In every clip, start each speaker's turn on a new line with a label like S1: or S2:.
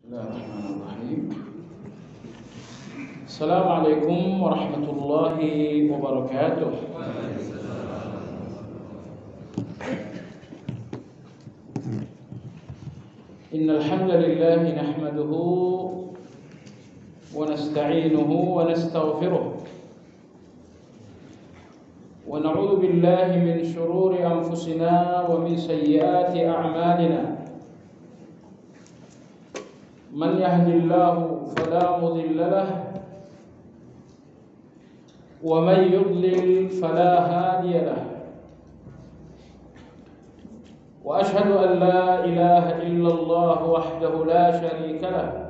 S1: Bismillahirrahmanirrahim. Assalamualaikum warahmatullahi wabarakatuh. Innal hamdalillah nahmaduhu wa nasta'inuhu wa nastaghfiruh wa na'udzu billahi min shururi anfusina wa min sayyiati a'malina. Man yahdihillahu fala mudilla lahu wa man yudlil fala hadiya lahu. Wa ashhadu an la ilaha illallah wahdahu la sharika lahu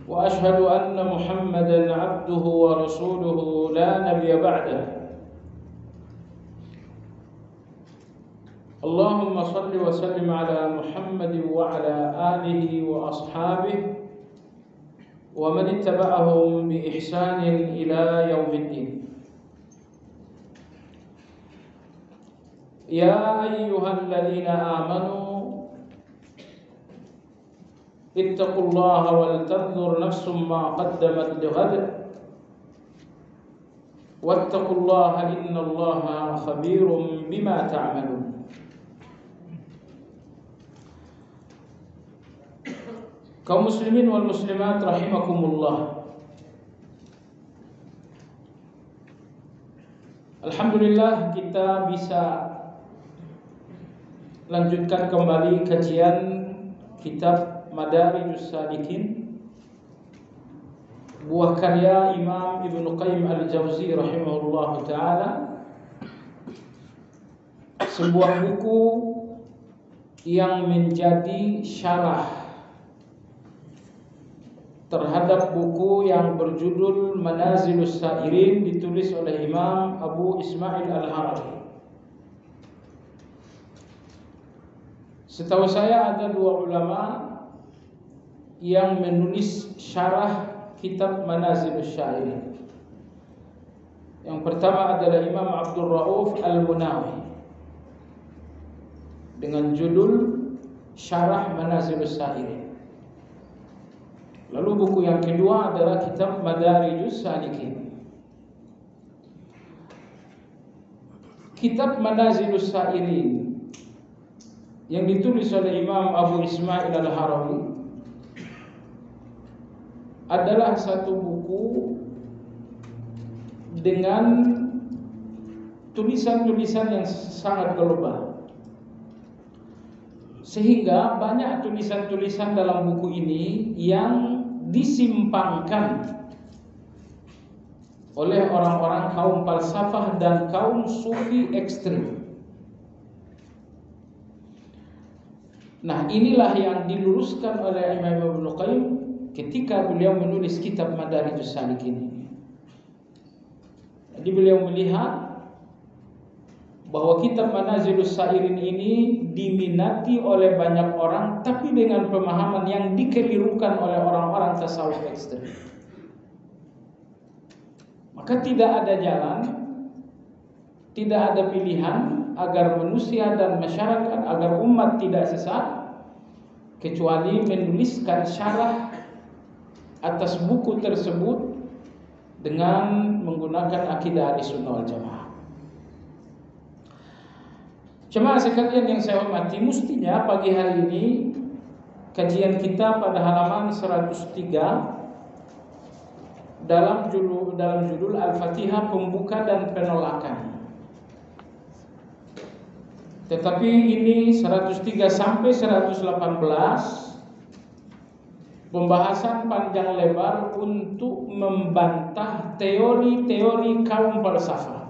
S1: wa ashhadu anna Muhammadan 'abduhu wa rasuluhu la nabiyya ba'dahu. Allahumma salli wa sallim ala Muhammad wa ala alihi wa ashabihi wa man ittaba'ahum bi ihsanin ila yaumiddin. Ya ayyuhalladzina amanu ittaqullaha wal tanzur nafsum ma qaddamat lighad wattaqullaha innallaha khabirum bima ta'malun. Kaum muslimin wal muslimat rahimakumullah. Alhamdulillah kita bisa lanjutkan kembali kajian kitab Madarijus Salikin, buah karya Imam Ibnu Qayyim Al-Jauzi rahimahullah ta'ala. Sebuah buku yang menjadi syarah terhadap buku yang berjudul Manazilus Sairin, ditulis oleh Imam Abu Ismail Al-Harawi. Setahu saya ada dua ulama yang menulis syarah kitab Manazilus Sairin. Yang pertama adalah Imam Abdul Rauf Al-Munawi dengan judul Syarah Manazilus Sairin. Lalu buku yang kedua adalah kitab Madarijus Salikin. Kitab Manazilus Sairin yang ditulis oleh Imam Abu Ismail Al-Harawi adalah satu buku dengan tulisan-tulisan yang sangat global, sehingga banyak tulisan-tulisan dalam buku ini yang disimpangkan oleh orang-orang kaum falsafah dan kaum sufi ekstrim. Nah, inilah yang diluruskan oleh Imam Ibnu Qayyim ketika beliau menulis kitab Madarijus Salikin ini. Jadi beliau melihat bahwa kitab Manazilus Sairin ini diminati oleh banyak orang, tapi dengan pemahaman yang dikelirukan oleh orang-orang tasawuf ekstrem. Maka tidak ada jalan, tidak ada pilihan agar manusia dan masyarakat, agar umat tidak sesat, kecuali menuliskan syarah atas buku tersebut dengan menggunakan akidah Ahlussunnah wal Jamaah. Jemaah sekalian yang saya hormati, mestinya pagi hari ini kajian kita pada halaman 103 dalam judul Al-Fatihah, pembuka dan penolakan. Tetapi ini 103 sampai 118 pembahasan panjang lebar untuk membantah teori-teori kaum falsafah.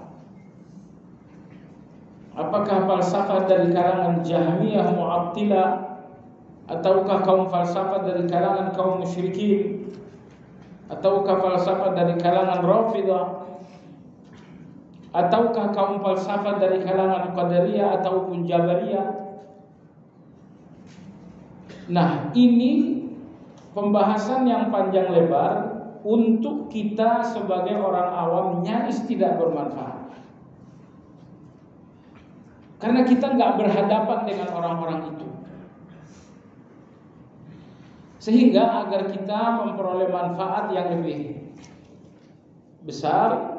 S1: Apakah falsafah dari kalangan Jahmiyah, Mu'attilah, ataukah kaum falsafah dari kalangan kaum musyrikin, ataukah falsafah dari kalangan Rafidah, ataukah kaum falsafah dari kalangan Qadariyah ataupun Jabariyah. Nah, ini pembahasan yang panjang lebar untuk kita sebagai orang awam nyaris tidak bermanfaat. Karena kita nggak berhadapan dengan orang-orang itu. sehingga agar kita memperoleh manfaat yang lebih besar.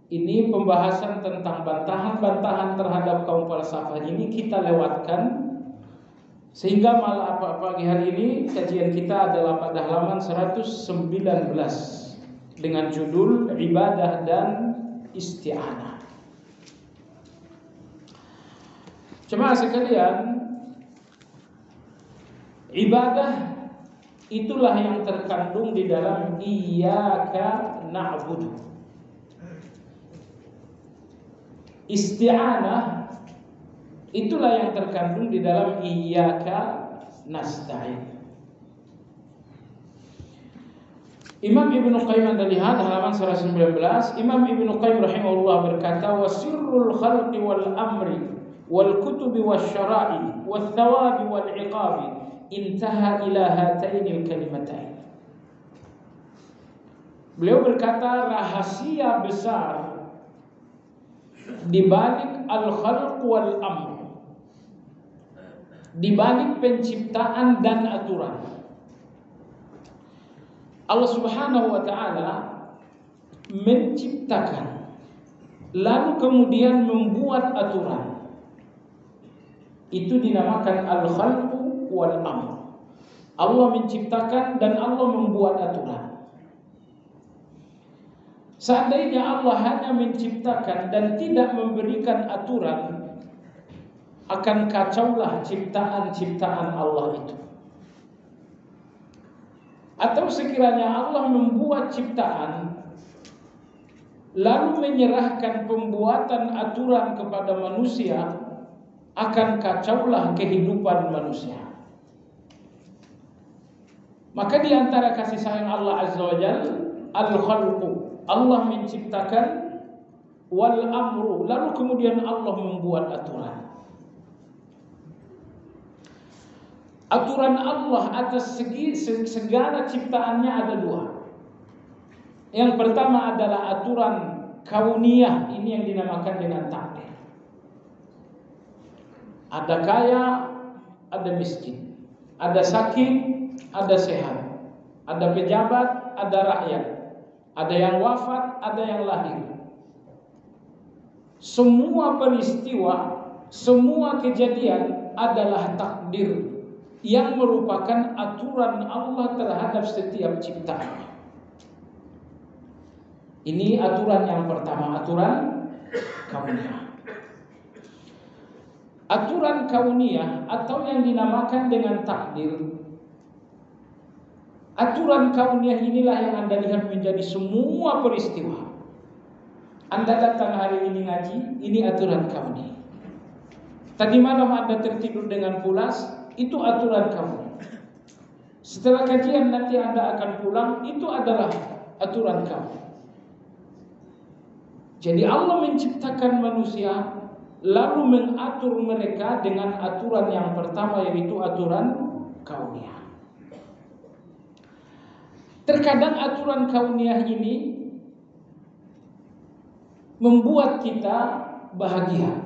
S1: Ini pembahasan tentang bantahan-bantahan terhadap kaum falsafah ini kita lewatkan, sehingga malah pagi hari ini kajian kita adalah pada halaman 119 dengan judul Ibadah dan Isti'anah. Jemaah sekalian, ibadah itulah yang terkandung di dalam Iyyaka na'budu. Isti'anah itulah yang terkandung di dalam Iyyaka nasta'in. Imam Ibnu Qayyim, Anda lihat halaman 119, Imam Ibnu Qayyim rahimahullah berkata, wa sirrul khalqi wal amri wal kutubi wasyara'i wal thawabi wal iqabi intaha ila hatainil kalimatain. Beliau berkata, rahasia besar di balik al-khalq wal amr, di balik penciptaan dan aturan, Allah Subhanahu wa taala menciptakan lalu kemudian membuat aturan. Itu dinamakan al-khalq wal amr. Allah menciptakan dan Allah membuat aturan. Seandainya Allah hanya menciptakan dan tidak memberikan aturan, akan kacaulah ciptaan-ciptaan Allah itu. Atau sekiranya Allah membuat ciptaan lalu menyerahkan pembuatan aturan kepada manusia, akan kacaulah kehidupan manusia. Maka di antara kasih sayang Allah Azza wa Jalla, al-khalqu, Allah menciptakan, wal amru, lalu kemudian Allah membuat aturan. Aturan Allah atas segala ciptaannya ada dua. Yang pertama adalah aturan kauniyah, ini yang dinamakan dengan takdir. Ada kaya, ada miskin, ada sakit, ada sehat, ada pejabat, ada rakyat, ada yang wafat, ada yang lahir. Semua peristiwa, semua kejadian adalah takdir yang merupakan aturan Allah terhadap setiap ciptaan. Ini aturan yang pertama, aturan kauniyah. Aturan kauniyah atau yang dinamakan dengan takdir. Aturan kauniyah inilah yang Anda lihat menjadi semua peristiwa. Anda datang hari ini ngaji, ini aturan kauniyah. Tadi malam Anda tertidur dengan pulas, itu aturan kauniyah. Setelah kajian nanti Anda akan pulang, itu adalah aturan kauniyah. Jadi Allah menciptakan manusia lalu mengatur mereka dengan aturan yang pertama, yaitu aturan kauniyah. Terkadang aturan kauniyah ini membuat kita bahagia.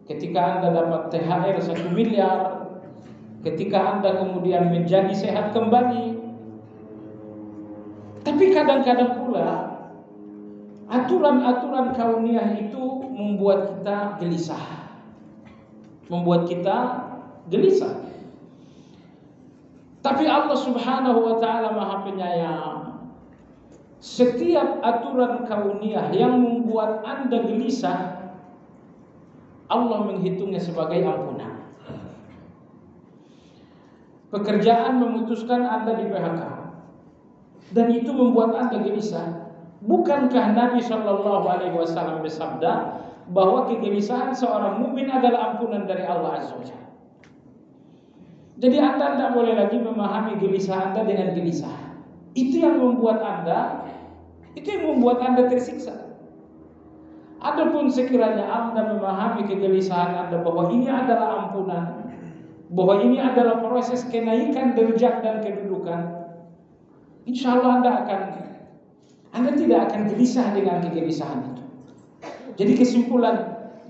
S1: Ketika Anda dapat THR 1 miliar, ketika Anda kemudian menjadi sehat kembali. Tapi kadang-kadang pula aturan-aturan kauniyah itu membuat kita gelisah. Membuat kita gelisah. Tapi Allah Subhanahu wa taala Maha Penyayang. Setiap aturan kauniyah yang membuat Anda gelisah, Allah menghitungnya sebagai ampunan. Pekerjaan memutuskan Anda di PHK, dan itu membuat Anda gelisah. Bukankah Nabi Shallallahu Alaihi Wasallam bersabda bahwa kegelisahan seorang mukmin adalah ampunan dari Allah Azza wa Jalla? Jadi Anda tidak boleh lagi memahami gelisah Anda dengan gelisah. Itu yang membuat Anda tersiksa. Adapun sekiranya Anda memahami kegelisahan Anda bahwa ini adalah ampunan, bahwa ini adalah proses kenaikan derajat dan kedudukan, insya Allah Anda tidak akan gelisah dengan kegelisahan itu. Jadi kesimpulan,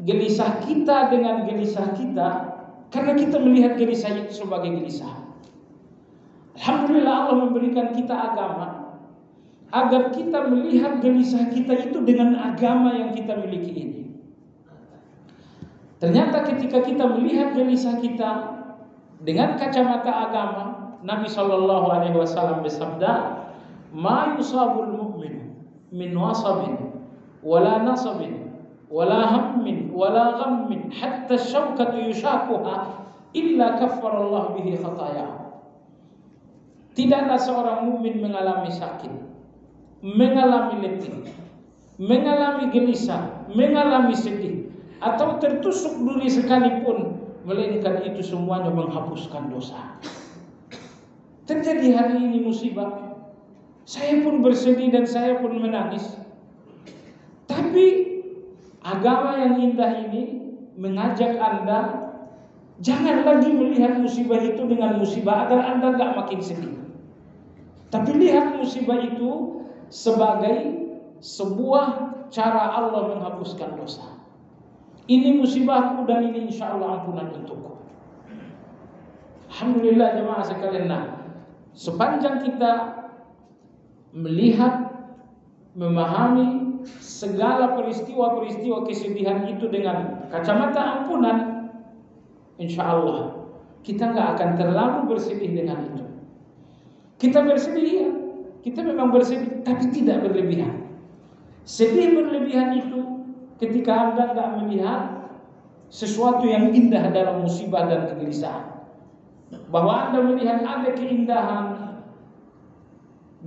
S1: gelisah kita dengan gelisah kita karena kita melihat gelisah itu sebagai gelisah. Alhamdulillah Allah memberikan kita agama agar kita melihat gelisah kita itu dengan agama yang kita miliki ini. Ternyata ketika kita melihat gelisah kita dengan kacamata agama, Nabi Shallallahu Alaihi Wasallam bersabda, "Ma yusabul mu'min min wasabin, wala nasabin, wala hammin, wala ghammin, hatta syauqatu yushakuha, illa kaffarallahu bihi khataya." Tidaklah seorang mukmin mengalami sakit, mengalami letih, mengalami gelisah, mengalami sedih, atau tertusuk duri sekalipun, melainkan itu semuanya menghapuskan dosa. Terjadi hari ini musibah, saya pun bersedih dan saya pun menangis. Tapi agama yang indah ini mengajak Anda jangan lagi melihat musibah itu dengan musibah agar Anda gak makin sedih. Tapi lihat musibah itu sebagai sebuah cara Allah menghapuskan dosa. Ini musibahku dan ini insya Allah ampunan untukku. Alhamdulillah jemaah sekalian. Nah, sepanjang kita melihat, memahami segala peristiwa-peristiwa kesedihan itu dengan kacamata ampunan, insya Allah kita nggak akan terlalu bersedih dengan itu. Kita bersedih ya, kita memang bersedih, tapi tidak berlebihan. Sedih berlebihan itu ketika Anda tidak melihat sesuatu yang indah dalam musibah dan kegelisahan. Bahwa Anda melihat ada keindahan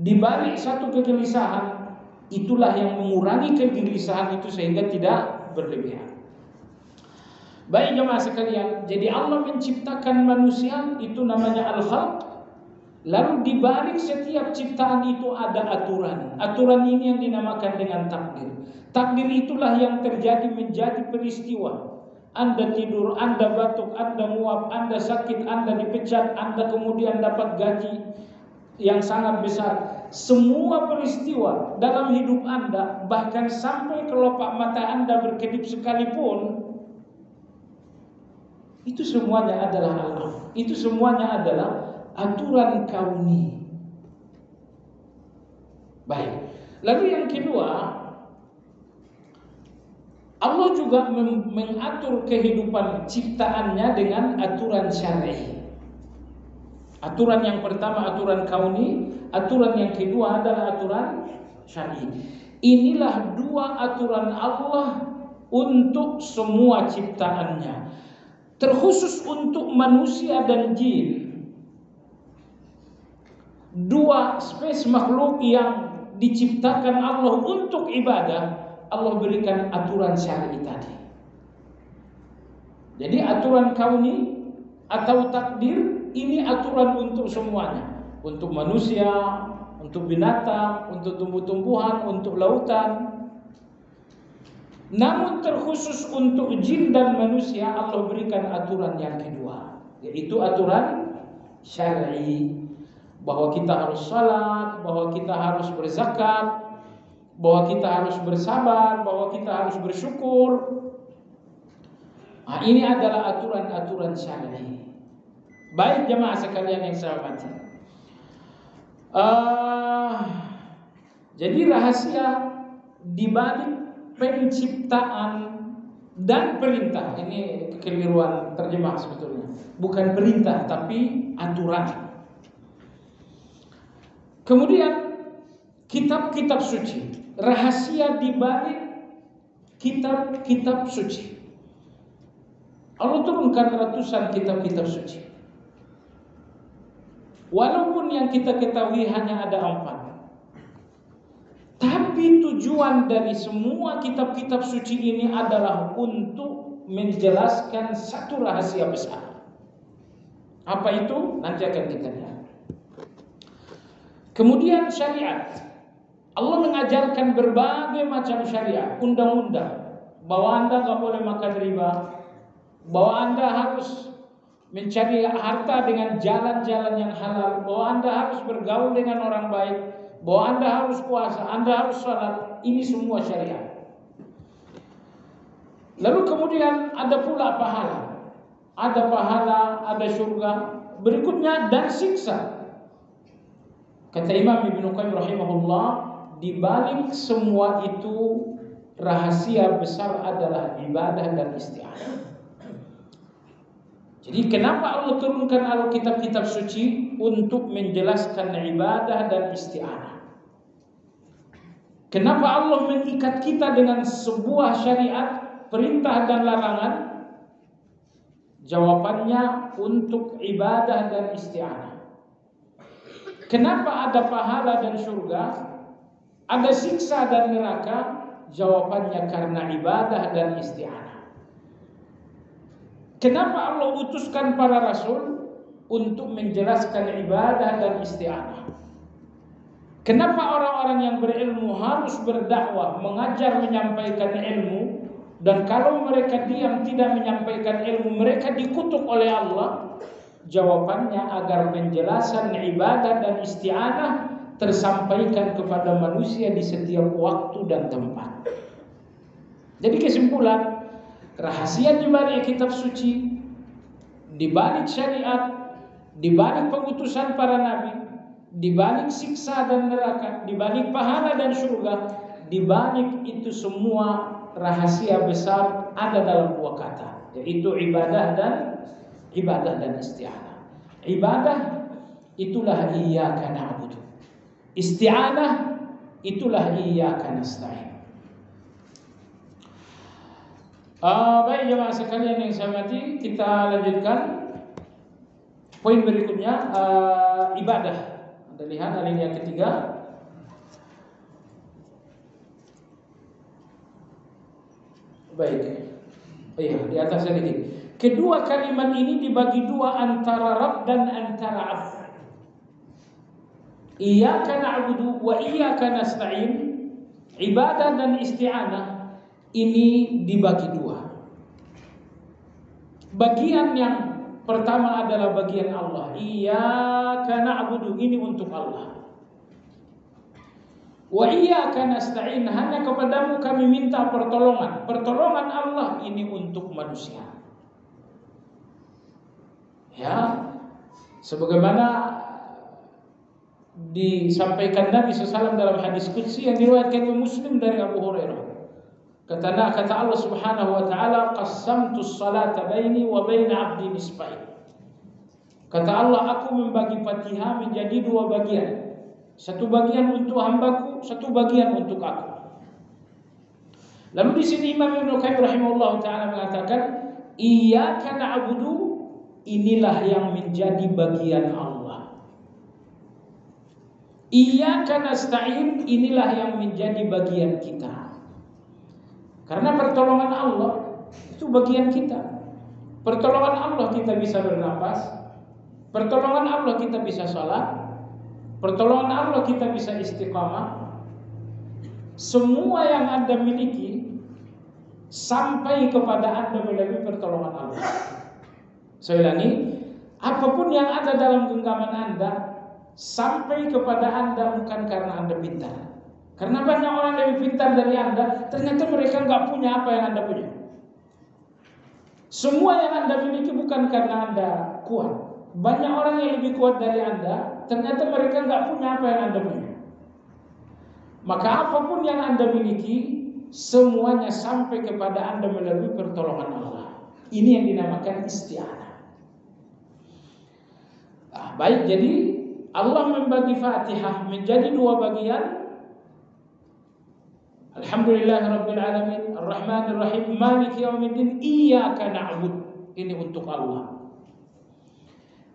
S1: di balik satu kegelisahan, itulah yang mengurangi kegelisahan itu sehingga tidak berlebihan. Baik jemaah sekalian, jadi Allah menciptakan manusia itu namanya al-khalq. Lalu di balik setiap ciptaan itu ada aturan. Aturan ini yang dinamakan dengan takdir. Takdir itulah yang terjadi menjadi peristiwa. Anda tidur, Anda batuk, Anda muap, Anda sakit, Anda dipecat, Anda kemudian dapat gaji yang sangat besar. Semua peristiwa dalam hidup Anda, bahkan sampai kelopak mata Anda berkedip sekalipun, itu semuanya adalah alam. Itu semuanya adalah aturan kauni. Baik. Lalu yang kedua, Allah juga mengatur kehidupan ciptaannya dengan aturan syar'i. Aturan yang pertama aturan kauni, aturan yang kedua adalah aturan syar'i. Inilah dua aturan Allah untuk semua ciptaannya. Terkhusus untuk manusia dan jin. Dua spesies makhluk yang diciptakan Allah untuk ibadah, Allah berikan aturan syar'i tadi. Jadi aturan kauni atau takdir ini aturan untuk semuanya, untuk manusia, untuk binatang, untuk tumbuh-tumbuhan, untuk lautan. Namun terkhusus untuk jin dan manusia Allah berikan aturan yang kedua, yaitu aturan syar'i. Bahwa kita harus salat, bahwa kita harus berzakat, bahwa kita harus bersabar, bahwa kita harus bersyukur. Nah, ini adalah aturan-aturan syar'i. Baik jemaah sekalian yang saya hormati. Jadi rahasia di balik penciptaan dan perintah, ini kekeliruan terjemah sebetulnya. Bukan perintah tapi aturan. Kemudian kitab-kitab suci, rahasia di balik kitab-kitab suci. Allah turunkan ratusan kitab-kitab suci. Walaupun yang kita ketahui hanya ada 4. Tapi tujuan dari semua kitab-kitab suci ini adalah untuk menjelaskan satu rahasia besar. Apa itu? Nanti akan kita lihat. Kemudian syariat. Allah mengajarkan berbagai macam syariat, undang-undang. Bahwa Anda gak boleh makan riba, bahwa Anda harus mencari harta dengan jalan-jalan yang halal, bahwa Anda harus bergaul dengan orang baik, bahwa Anda harus puasa, Anda harus salat. Ini semua syariat. Lalu kemudian ada pula pahala. Ada pahala, ada surga. Berikutnya dan siksa. Kata Imam Ibnu Qayyim rahimahullah, di balik semua itu rahasia besar adalah ibadah dan isti'anah. Jadi kenapa Allah turunkan Alkitab-kitab suci? Untuk menjelaskan ibadah dan isti'anah. Kenapa Allah mengikat kita dengan sebuah syariat, perintah dan larangan? Jawabannya untuk ibadah dan isti'anah. Kenapa ada pahala dan surga? Ada siksa dan neraka? Jawabannya karena ibadah dan isti'anah. Kenapa Allah utuskan para rasul? Untuk menjelaskan ibadah dan isti'anah. Kenapa orang-orang yang berilmu harus berdakwah, mengajar, menyampaikan ilmu? Dan kalau mereka diam tidak menyampaikan ilmu, mereka dikutuk oleh Allah. Jawabannya agar penjelasan ibadah dan isti'anah tersampaikan kepada manusia di setiap waktu dan tempat. Jadi kesimpulan, rahasia di balik kitab suci, di balik syariat, di balik pengutusan para nabi, di balik siksa dan neraka, di balik pahala dan surga, di balik itu semua rahasia besar ada dalam dua kata, yaitu ibadah dan isti'anah. Ibadah itulah iyyaka na'budu. Isti'anah itulah iyyaka nasta'in. Baik jemaah sekalian yang saya hormati, kita lanjutkan poin berikutnya, ibadah. Anda lihat alinea ketiga. Baik. Iya, di atas sedikit. Kedua kalimat ini dibagi dua antara Rabb dan antara Abd. Iyyaka na'budu wa iyyaka nasta'in. Ibadah dan isti'anah ini dibagi dua. Bagian yang pertama adalah bagian Allah. Iyyaka na'budu, ini untuk Allah. Wa iyyaka nasta'in, hanya kepadamu kami minta pertolongan. Pertolongan Allah ini untuk manusia. Ya, sebagaimana disampaikan Nabi SAW dalam hadis qudsi yang diriwayatkan oleh Muslim dari Abu Hurairah. Kata Allah Subhanahu wa taala, "Qassamtu as-salata baini wa baina 'abdi nisfain." Kata Allah, aku membagi Fatihah menjadi dua bagian. Satu bagian untuk hambaku, satu bagian untuk aku. Lalu di sini Imam Ibnu Qayyim rahimahullah taala mengatakan, iyyaka na'budu, inilah yang menjadi bagian Allah. Iyyaka nasta'in, inilah yang menjadi bagian kita. Karena pertolongan Allah itu bagian kita. Pertolongan Allah kita bisa bernapas. Pertolongan Allah kita bisa sholat. Pertolongan Allah kita bisa istiqamah. Semua yang Anda miliki sampai kepada Anda melalui pertolongan Allah. Saya ulangi, apapun yang ada dalam genggaman Anda sampai kepada Anda bukan karena Anda pintar. Karena banyak orang lebih pintar dari Anda, ternyata mereka nggak punya apa yang Anda punya. Semua yang Anda miliki bukan karena Anda kuat. Banyak orang yang lebih kuat dari Anda, ternyata mereka nggak punya apa yang Anda punya. Maka apapun yang Anda miliki, semuanya sampai kepada Anda melalui pertolongan Allah. Ini yang dinamakan isti'anah. Baik, jadi Allah membagi Fatihah menjadi dua bagian. Alhamdulillahirabbil alamin, Ar-Rahmanir Rahim, Maliki yaumiddin, iyyaka na'bud. Ini untuk Allah.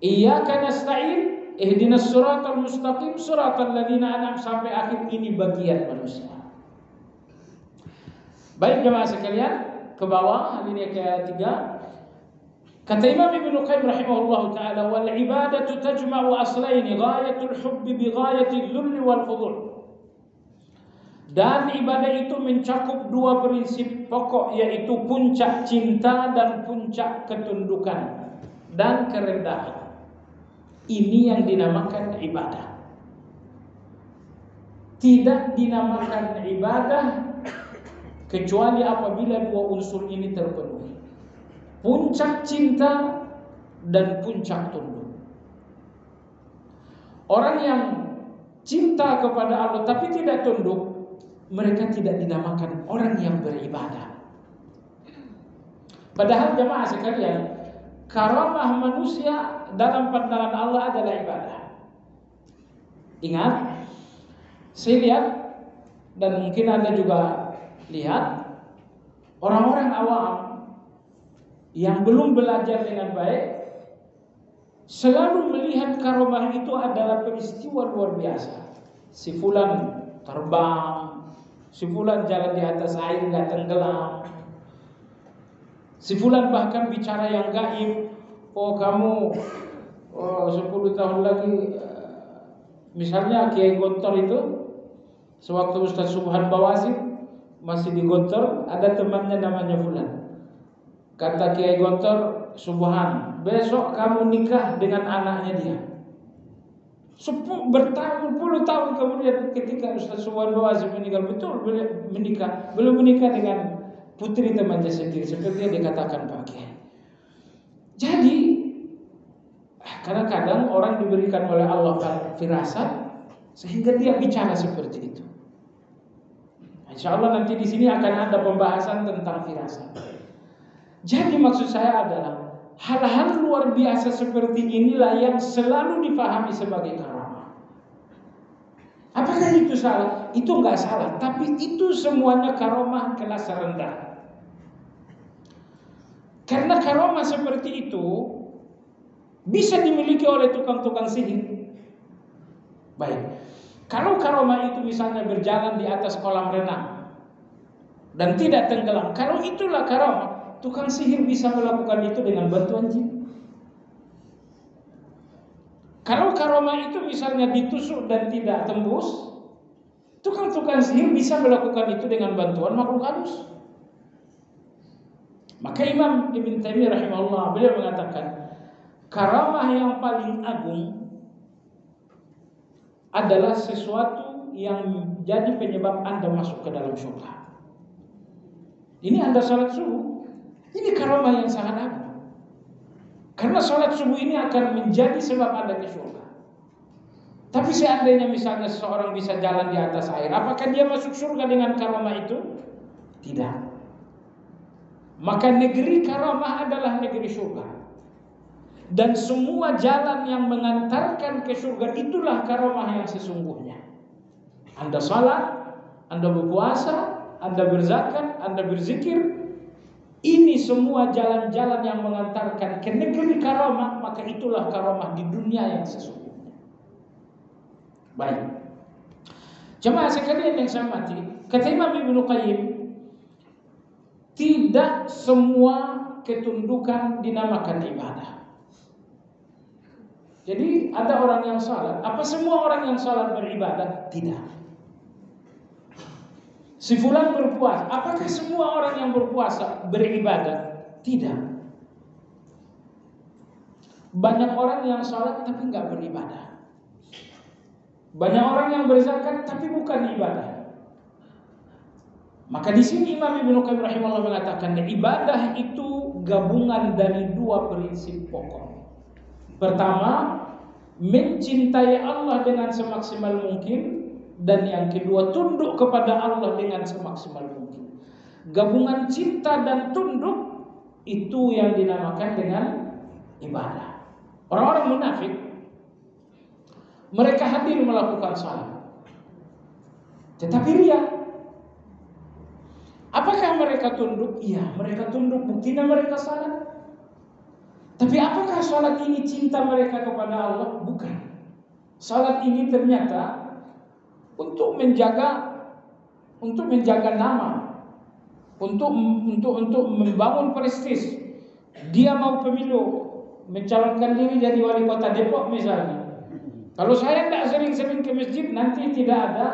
S1: Iyyaka nasta'in, ihdinas siratal mustaqim, siratal ladzina an'amta, sampai akhir, ini bagian manusia. Baik jemaah sekalian, ke bawah alinea ketiga. Kata Imam Ibnu Qayyim rahimahullahu taala, wal ibadatu tajma'u aslaini, ghayatul hubbi bi ghayatil dhulli wal fudul. Dan ibadah itu mencakup dua prinsip pokok, yaitu puncak cinta dan puncak ketundukan dan kerendahan. Ini yang dinamakan ibadah. Tidak dinamakan ibadah kecuali apabila dua unsur ini terpenuhi. Puncak cinta dan puncak tunduk. Orang yang cinta kepada Allah tapi tidak tunduk, mereka tidak dinamakan orang yang beribadah. Padahal jemaah sekalian, karamah manusia dalam pandangan Allah adalah ibadah. Ingat, saya lihat dan mungkin Anda juga lihat orang-orang awam yang belum belajar dengan baik selalu melihat karamah itu adalah peristiwa luar biasa. Si fulan terbang, si fulan jalan di atas air nggak tenggelam, si fulan bahkan bicara yang gaib. Oh kamu 10 tahun lagi, misalnya Kiai Gontor itu, sewaktu Ustaz Subhan Bawasir masih di Gontor, ada temannya namanya fulan. Kata Kiai Gontor, Subhan, besok kamu nikah dengan anaknya dia. Bertahun-puluh tahun kemudian ketika Ustaz Subhan Bawasir meninggal, betul menikah, belum menikah dengan putri temannya sendiri, seperti yang dikatakan Pak Kiai. Jadi kadang-kadang orang diberikan oleh Allah firasat sehingga dia bicara seperti itu. Insya Allah nanti di sini akan ada pembahasan tentang firasat. Jadi maksud saya adalah hal-hal luar biasa seperti inilah yang selalu dipahami sebagai karamah. Apakah itu salah? Itu enggak salah, tapi itu semuanya karamah kelas rendah. Karena karamah seperti itu bisa dimiliki oleh tukang-tukang sihir. Baik, kalau karamah itu misalnya berjalan di atas kolam renang dan tidak tenggelam, kalau itulah karamah, tukang sihir bisa melakukan itu dengan bantuan jin. Kalau karamah itu misalnya ditusuk dan tidak tembus, tukang-tukang sihir bisa melakukan itu dengan bantuan makhluk halus. Maka Imam Ibn Taimiyah rahimahullah beliau mengatakan, karamah yang paling agung adalah sesuatu yang menjadi penyebab Anda masuk ke dalam surga. Ini Anda salat subuh, ini karamah yang sangat agung. Karena salat subuh ini akan menjadi sebab Anda ke surga. Tapi seandainya misalnya seseorang bisa jalan di atas air, apakah dia masuk surga dengan karamah itu? Tidak. Maka negeri karamah adalah negeri surga. Dan semua jalan yang mengantarkan ke surga itulah karamah yang sesungguhnya. Anda salat, Anda berpuasa, Anda berzakat, Anda berzikir, ini semua jalan-jalan yang mengantarkan ke negeri karamah, maka itulah karamah di dunia yang sesungguhnya. Baik, jemaah sekalian yang saya hormati, kata Imam Ibnu Qayyim, tidak semua ketundukan dinamakan ibadah. Jadi ada orang yang salat, apa semua orang yang salat beribadah? Tidak. Si fulan berpuasa, apakah semua orang yang berpuasa beribadah? Tidak. Banyak orang yang salat tapi enggak beribadah. Banyak orang yang berzakat tapi bukan ibadah. Maka di sini Imam Ibnu Qayyim rahimahullah mengatakan, ibadah itu gabungan dari dua prinsip pokok. Pertama, mencintai Allah dengan semaksimal mungkin, dan yang kedua, tunduk kepada Allah dengan semaksimal mungkin. Gabungan cinta dan tunduk itu yang dinamakan dengan ibadah. Orang-orang munafik, mereka hadir melakukan salat, tetapi ria. Apakah mereka tunduk? Iya, mereka tunduk, buktinya mereka salat. Tapi apakah salat ini cinta mereka kepada Allah? Bukan. Salat ini ternyata untuk menjaga nama, untuk membangun prestis. Dia mau pemilu, mencalonkan diri jadi wali kota Depok misalnya. Kalau saya tidak sering-sering ke masjid, nanti tidak ada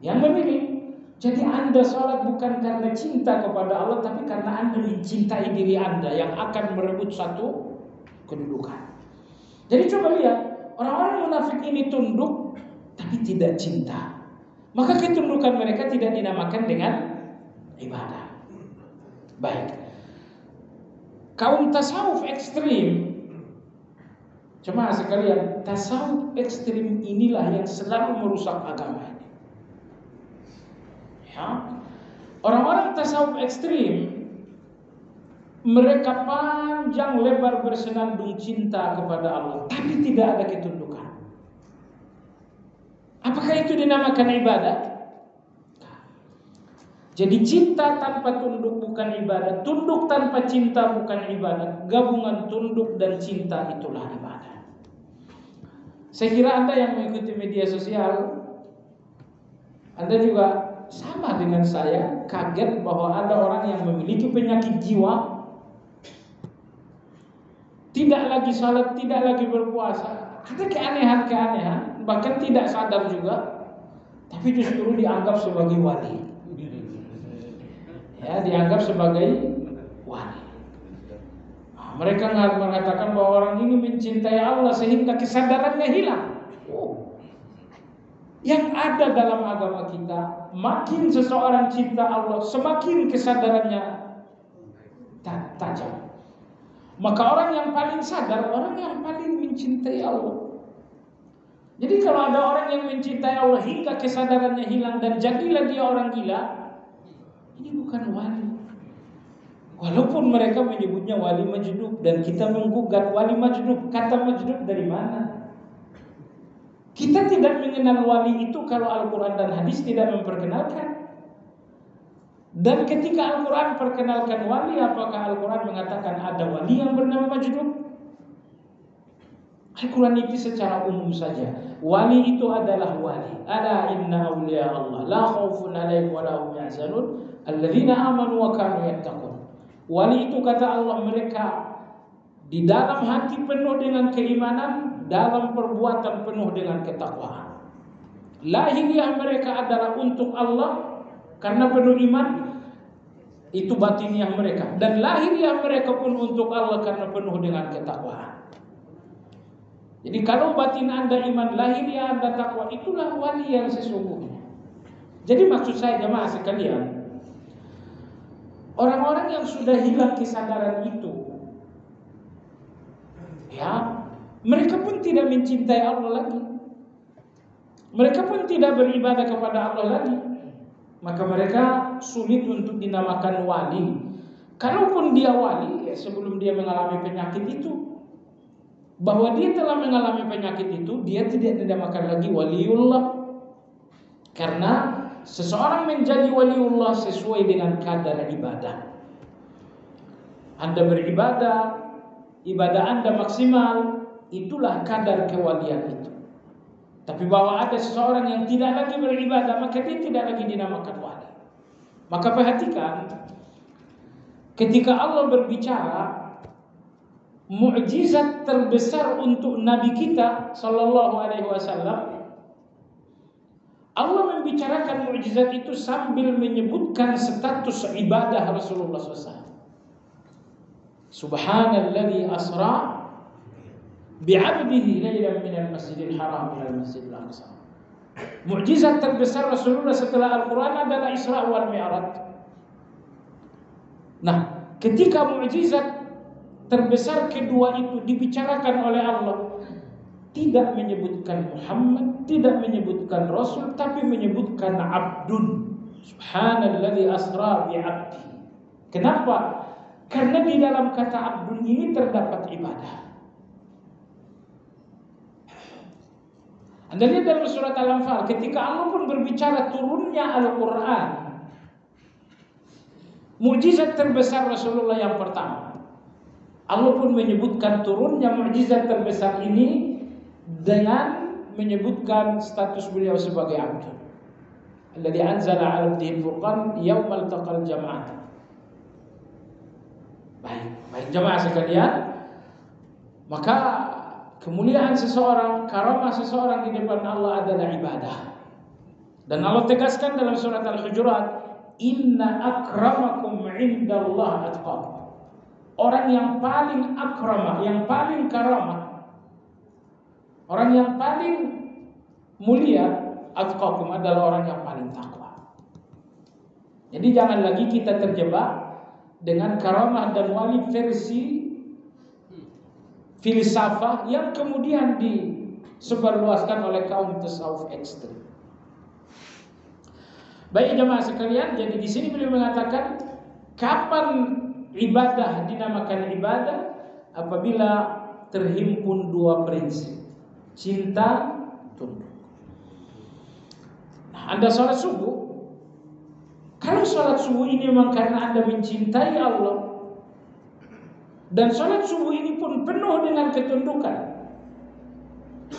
S1: yang memilih. Jadi Anda sholat bukan karena cinta kepada Allah, tapi karena Anda mencintai diri Anda yang akan merebut satu kedudukan. Jadi coba lihat, orang-orang munafik ini tunduk tapi tidak cinta. Maka ketundukan mereka tidak dinamakan dengan ibadah. Baik. Kaum tasawuf ekstrim Jemaah sekalian, tasawuf ekstrim inilah yang selalu merusak agama ini. Ya. Orang-orang tasawuf ekstrim, mereka panjang lebar bersenandung cinta kepada Allah, tapi tidak ada ketundukan. Apakah itu dinamakan ibadah? Jadi cinta tanpa tunduk bukan ibadah, tunduk tanpa cinta bukan ibadah, gabungan tunduk dan cinta itulah ibadah. Saya kira Anda yang mengikuti media sosial, Anda juga sama dengan saya, kaget bahwa ada orang yang memiliki penyakit jiwa, tidak lagi salat, tidak lagi berpuasa, ada keanehan-keanehan, bahkan tidak sadar juga, tapi justru dianggap sebagai wali. Ya, dianggap sebagai wali. Mereka mengatakan bahwa orang ini mencintai Allah sehingga kesadarannya hilang. Yang ada dalam agama kita, makin seseorang cinta Allah, semakin kesadarannya tajam. Maka orang yang paling sadar, orang yang paling mencintai Allah. Jadi kalau ada orang yang mencintai Allah hingga kesadarannya hilang dan jadilah dia orang gila, ini bukan wali. Walaupun mereka menyebutnya wali majdub, dan kita menggugat wali majdub, kata majdub dari mana? Kita tidak mengenal wali itu kalau Al-Quran dan hadis tidak memperkenalkan. Dan ketika Al-Quran perkenalkan wali, apakah Al-Quran mengatakan ada wali yang bernama majdub? Al-Quran itu secara umum saja, wali itu adalah wali. Ala inna awliya Allah la khaufun alaihim wa la hum yahzanun alladzina amanu wa kanu yattaqun. Wali itu kata Allah, mereka di dalam hati penuh dengan keimanan, dalam perbuatan penuh dengan ketakwaan. Lahiriah mereka adalah untuk Allah karena penuh iman, itu batiniah mereka. Dan lahiriah mereka pun untuk Allah karena penuh dengan ketakwaan. Jadi kalau batin Anda iman, lahiriah Anda takwa, itulah wali yang sesungguhnya. Jadi maksud saya jemaah sekalian, orang-orang yang sudah hilang kesadaran itu, ya, mereka pun tidak mencintai Allah lagi. Mereka pun tidak beribadah kepada Allah lagi. Maka mereka sulit untuk dinamakan wali. Kalaupun dia wali, ya sebelum dia mengalami penyakit itu, bahwa dia telah mengalami penyakit itu, dia tidak dinamakan lagi waliullah. Karena seseorang menjadi waliullah sesuai dengan kadar ibadah. Anda beribadah, ibadah Anda maksimal, itulah kadar kewalian itu. Tapi bahwa ada seseorang yang tidak lagi beribadah, maka dia tidak lagi dinamakan wali. Maka perhatikan, ketika Allah berbicara, mukjizat terbesar untuk Nabi kita Sallallahu Alaihi Wasallam, Allah membicarakan mukjizat itu sambil menyebutkan status ibadah Rasulullah SAW. Subhanalladzi asra bi'abdihi lailan minal masjidil haram ilal masjidil aqsa. Mukjizat terbesar Rasulullah setelah Al-Quran adalah Isra wal Mi'raj. Nah, ketika mukjizat terbesar kedua itu dibicarakan oleh Allah, tidak menyebutkan Muhammad, tidak menyebutkan Rasul, tapi menyebutkan abdun. Subhanalladzi asra bi'abdihi. Kenapa? Karena di dalam kata abdun ini terdapat ibadah. Anda lihat dalam surat Al-Anfal, ketika Allah pun berbicara turunnya Al-Quran, mukjizat terbesar Rasulullah yang pertama, Allah pun menyebutkan turunnya mukjizat terbesar ini dengan menyebutkan status beliau sebagai abd. Alladzi anzala 'ala abdihi al-furqan yaumal taqal jam'an. Baik jemaah sekalian, maka kemuliaan seseorang, karamah seseorang di depan Allah adalah ibadah. Dan Allah tegaskan dalam surat Al-Hujurat, inna akramakum indallah atqakum. Orang yang paling akramah, yang paling karamah, orang yang paling mulia, atqakum adalah orang yang paling takwa. Jadi jangan lagi kita terjebak dengan karamah dan wali versi filsafah yang kemudian disebarluaskan oleh kaum tasawuf ekstrem. Baik jemaah sekalian, jadi di sini beliau mengatakan kapan ibadah dinamakan ibadah? Apabila terhimpun dua prinsip, cinta, tunduk. Nah, Anda sholat subuh, kalau sholat subuh ini memang karena Anda mencintai Allah, dan sholat subuh ini pun penuh dengan ketundukan,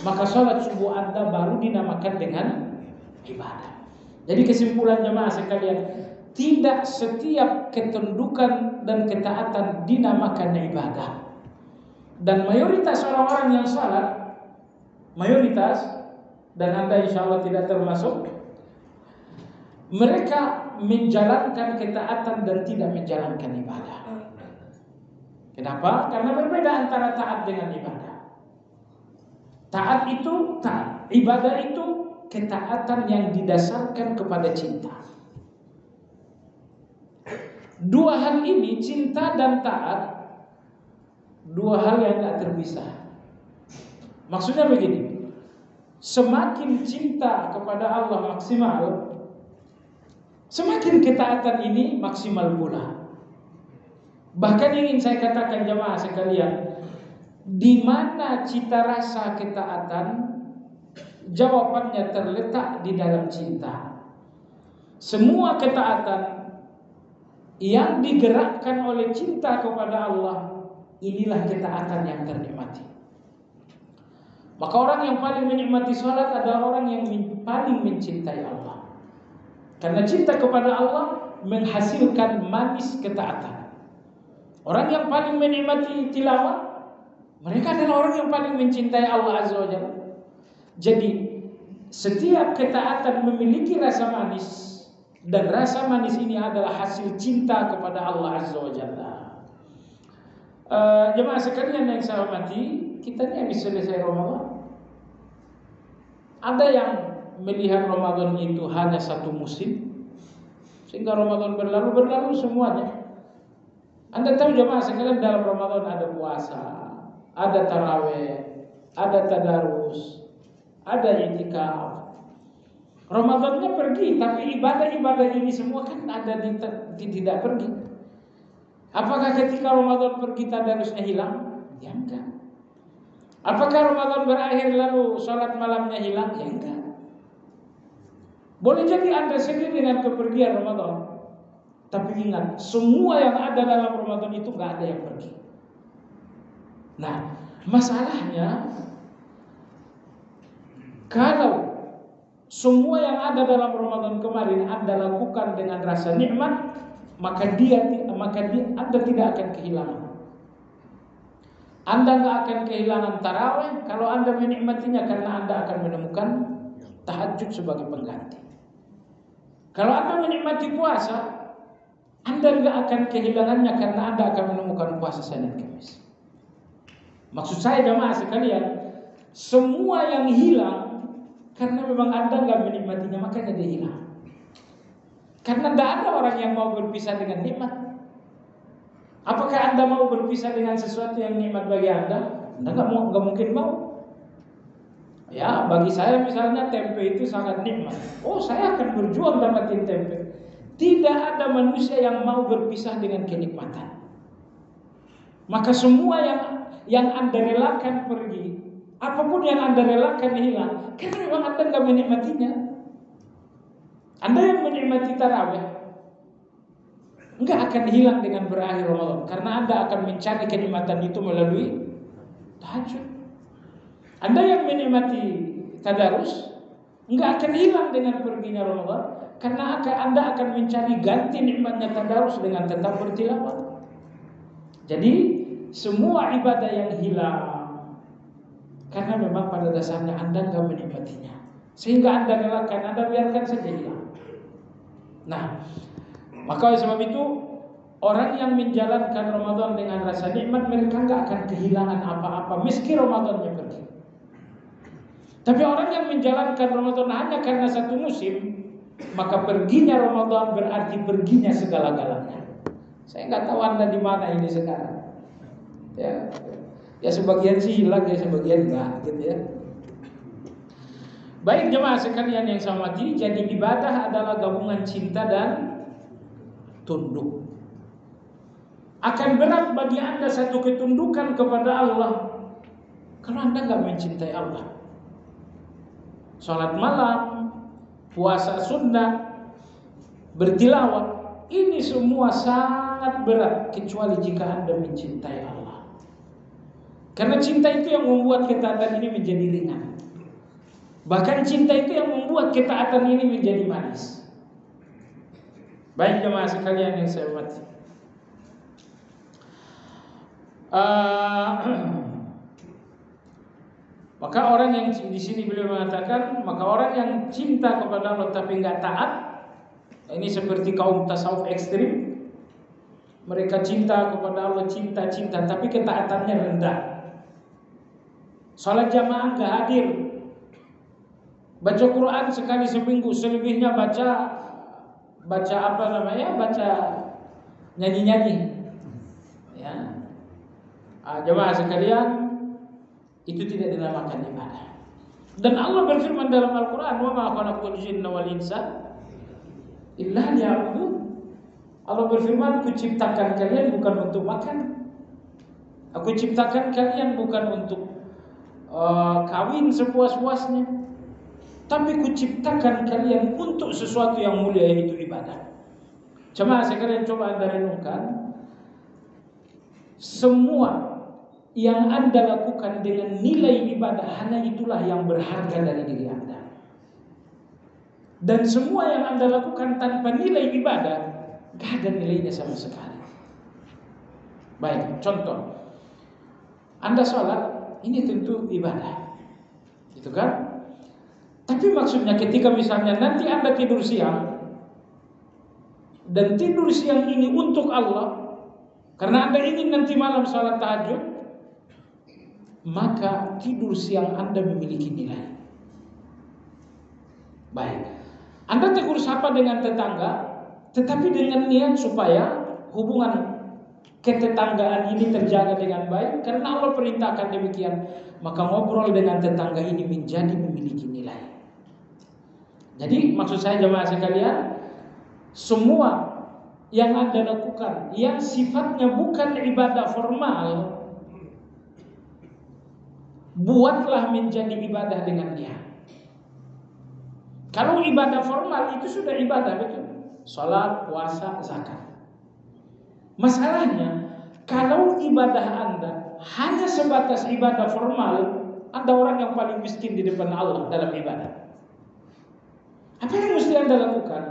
S1: maka sholat subuh Anda baru dinamakan dengan ibadah. Jadi kesimpulan jemaah sekalian, tidak setiap ketundukan dan ketaatan dinamakan ibadah. Dan mayoritas orang-orang yang salat, mayoritas, dan Anda insya Allah tidak termasuk, mereka menjalankan ketaatan dan tidak menjalankan ibadah. Kenapa? Karena berbeda antara taat dengan ibadah. Taat itu taat, ibadah itu ketaatan yang didasarkan kepada cinta. Dua hal ini, cinta dan taat, dua hal yang tak terpisah. Maksudnya begini, semakin cinta kepada Allah maksimal, semakin ketaatan ini maksimal pula. Bahkan ingin saya katakan jemaah sekalian, di mana cita rasa ketaatan? Jawabannya terletak di dalam cinta. Semua ketaatan yang digerakkan oleh cinta kepada Allah, inilah ketaatan yang ternikmati. Maka orang yang paling menikmati sholat adalah orang yang paling mencintai Allah. Karena cinta kepada Allah menghasilkan manis ketaatan. Orang yang paling menikmati tilawah, mereka adalah orang yang paling mencintai Allah Azza wa Jalla. Jadi setiap ketaatan memiliki rasa manis, dan rasa manis ini adalah hasil cinta kepada Allah Azza wa Jalla. Jemaah sekalian yang saya hormati, kita ini habis selesai Ramadan. Ada yang melihat Ramadan itu hanya satu musim, sehingga Ramadan berlalu semuanya. Anda tahu jemaah sekalian, dalam Ramadan ada puasa, ada tarawih, ada tadarus, ada i'tikaf. Ramadannya pergi, tapi ibadah-ibadah ini semua kan ada tidak pergi. Apakah ketika Ramadan pergi tadarusnya hilang? Ya enggak. Apakah Ramadan berakhir lalu sholat malamnya hilang? Ya enggak. Boleh jadi Anda sedih dengan kepergian Ramadan, tapi ingat, semua yang ada dalam Ramadan itu enggak ada yang pergi. Nah, masalahnya, kalau semua yang ada dalam Ramadan kemarin Anda lakukan dengan rasa nikmat, maka Anda tidak akan kehilangan. Anda tidak akan kehilangan tarawih kalau Anda menikmatinya, karena Anda akan menemukan tahajud sebagai pengganti. Kalau Anda menikmati puasa, Anda tidak akan kehilangannya, karena Anda akan menemukan puasa Senin Kamis. Maksud saya jemaah sekalian, semua yang hilang karena memang Anda nggak menikmatinya, makanya dia hilang. Karena tidak ada orang yang mau berpisah dengan nikmat. Apakah Anda mau berpisah dengan sesuatu yang nikmat bagi Anda? Anda nggak mungkin mau. Ya, bagi saya misalnya tempe itu sangat nikmat. Oh, saya akan berjuang dapatin tempe. Tidak ada manusia yang mau berpisah dengan kenikmatan. Maka semua yang Anda relakan pergi, apapun yang Anda relakan hilang, karena memang Anda nggak menikmatinya. Anda yang menikmati tarawih nggak akan hilang dengan berakhir Ramadan, karena Anda akan mencari kenikmatan itu melalui tahajud. Anda yang menikmati tadarus nggak akan hilang dengan perginya Ramadan, karena Anda akan mencari ganti nikmatnya tadarus dengan tetap bertilawah. Jadi semua ibadah yang hilang karena memang pada dasarnya Anda nggak menikmatinya, sehingga Anda relakan, Anda biarkan saja hilang. Nah, maka oleh sebab itu orang yang menjalankan Ramadan dengan rasa nikmat, mereka nggak akan kehilangan apa-apa meski Ramadannya pergi. Tapi orang yang menjalankan Ramadan hanya karena satu musim, maka perginya Ramadan berarti perginya segala-galanya. Saya nggak tahu Anda di mana ini sekarang. Ya. Ya sebagian sih hilang, ya sebagian enggak, gitu ya. Baik jemaah sekalian yang saya hormati, jadi ibadah adalah gabungan cinta dan tunduk. Akan berat bagi Anda satu ketundukan kepada Allah kalau Anda nggak mencintai Allah. Salat malam, puasa sunnah, bertilawah, ini semua sangat berat kecuali jika Anda mencintai Allah. Karena cinta itu yang membuat ketaatan ini menjadi ringan. Bahkan cinta itu yang membuat ketaatan ini menjadi manis. Baik jemaah sekalian yang saya hormati. Maka orang yang di sini beliau mengatakan, maka orang yang cinta kepada Allah tapi nggak taat, ini seperti kaum tasawuf ekstrim. Mereka cinta kepada Allah, cinta, tapi ketaatannya rendah. Salat jamaah nggak hadir, baca Quran sekali seminggu, selebihnya baca apa namanya, baca nyanyi-nyanyi. Ya, jemaah sekalian, itu tidak dinamakan ibadah. Dan Allah berfirman dalam Al-Quran, wa ma khalaqtul jinna wal insa illa liya'budun. Allah berfirman, aku ciptakan kalian bukan untuk makan, aku ciptakan kalian bukan untuk kawin sepuas-puasnya, tapi aku ciptakan kalian untuk sesuatu yang mulia, yaitu ibadah. Jemaah sekalian, coba Anda renungkan, semua yang Anda lakukan dengan nilai ibadah, hanya itulah yang berharga dari diri Anda. Dan semua yang Anda lakukan tanpa nilai ibadah, gak ada nilainya sama sekali. Baik, contoh, Anda sholat, ini tentu ibadah, gitu kan? Tapi maksudnya ketika misalnya nanti Anda tidur siang, dan tidur siang ini untuk Allah, karena Anda ingin nanti malam sholat tahajud, maka tidur siang Anda memiliki nilai. Baik, Anda tegur sapa dengan tetangga, tetapi dengan niat supaya hubungan ketetanggaan ini terjaga dengan baik, karena Allah perintahkan demikian, maka ngobrol dengan tetangga ini menjadi memiliki nilai. Jadi maksud saya jemaah sekalian, semua yang Anda lakukan yang sifatnya bukan ibadah formal, buatlah menjadi ibadah dengan niat. Kalau ibadah formal itu sudah ibadah, betul. Salat, puasa, zakat. Masalahnya, kalau ibadah Anda hanya sebatas ibadah formal, Anda orang yang paling miskin di depan Allah dalam ibadah. Apa yang mesti Anda lakukan?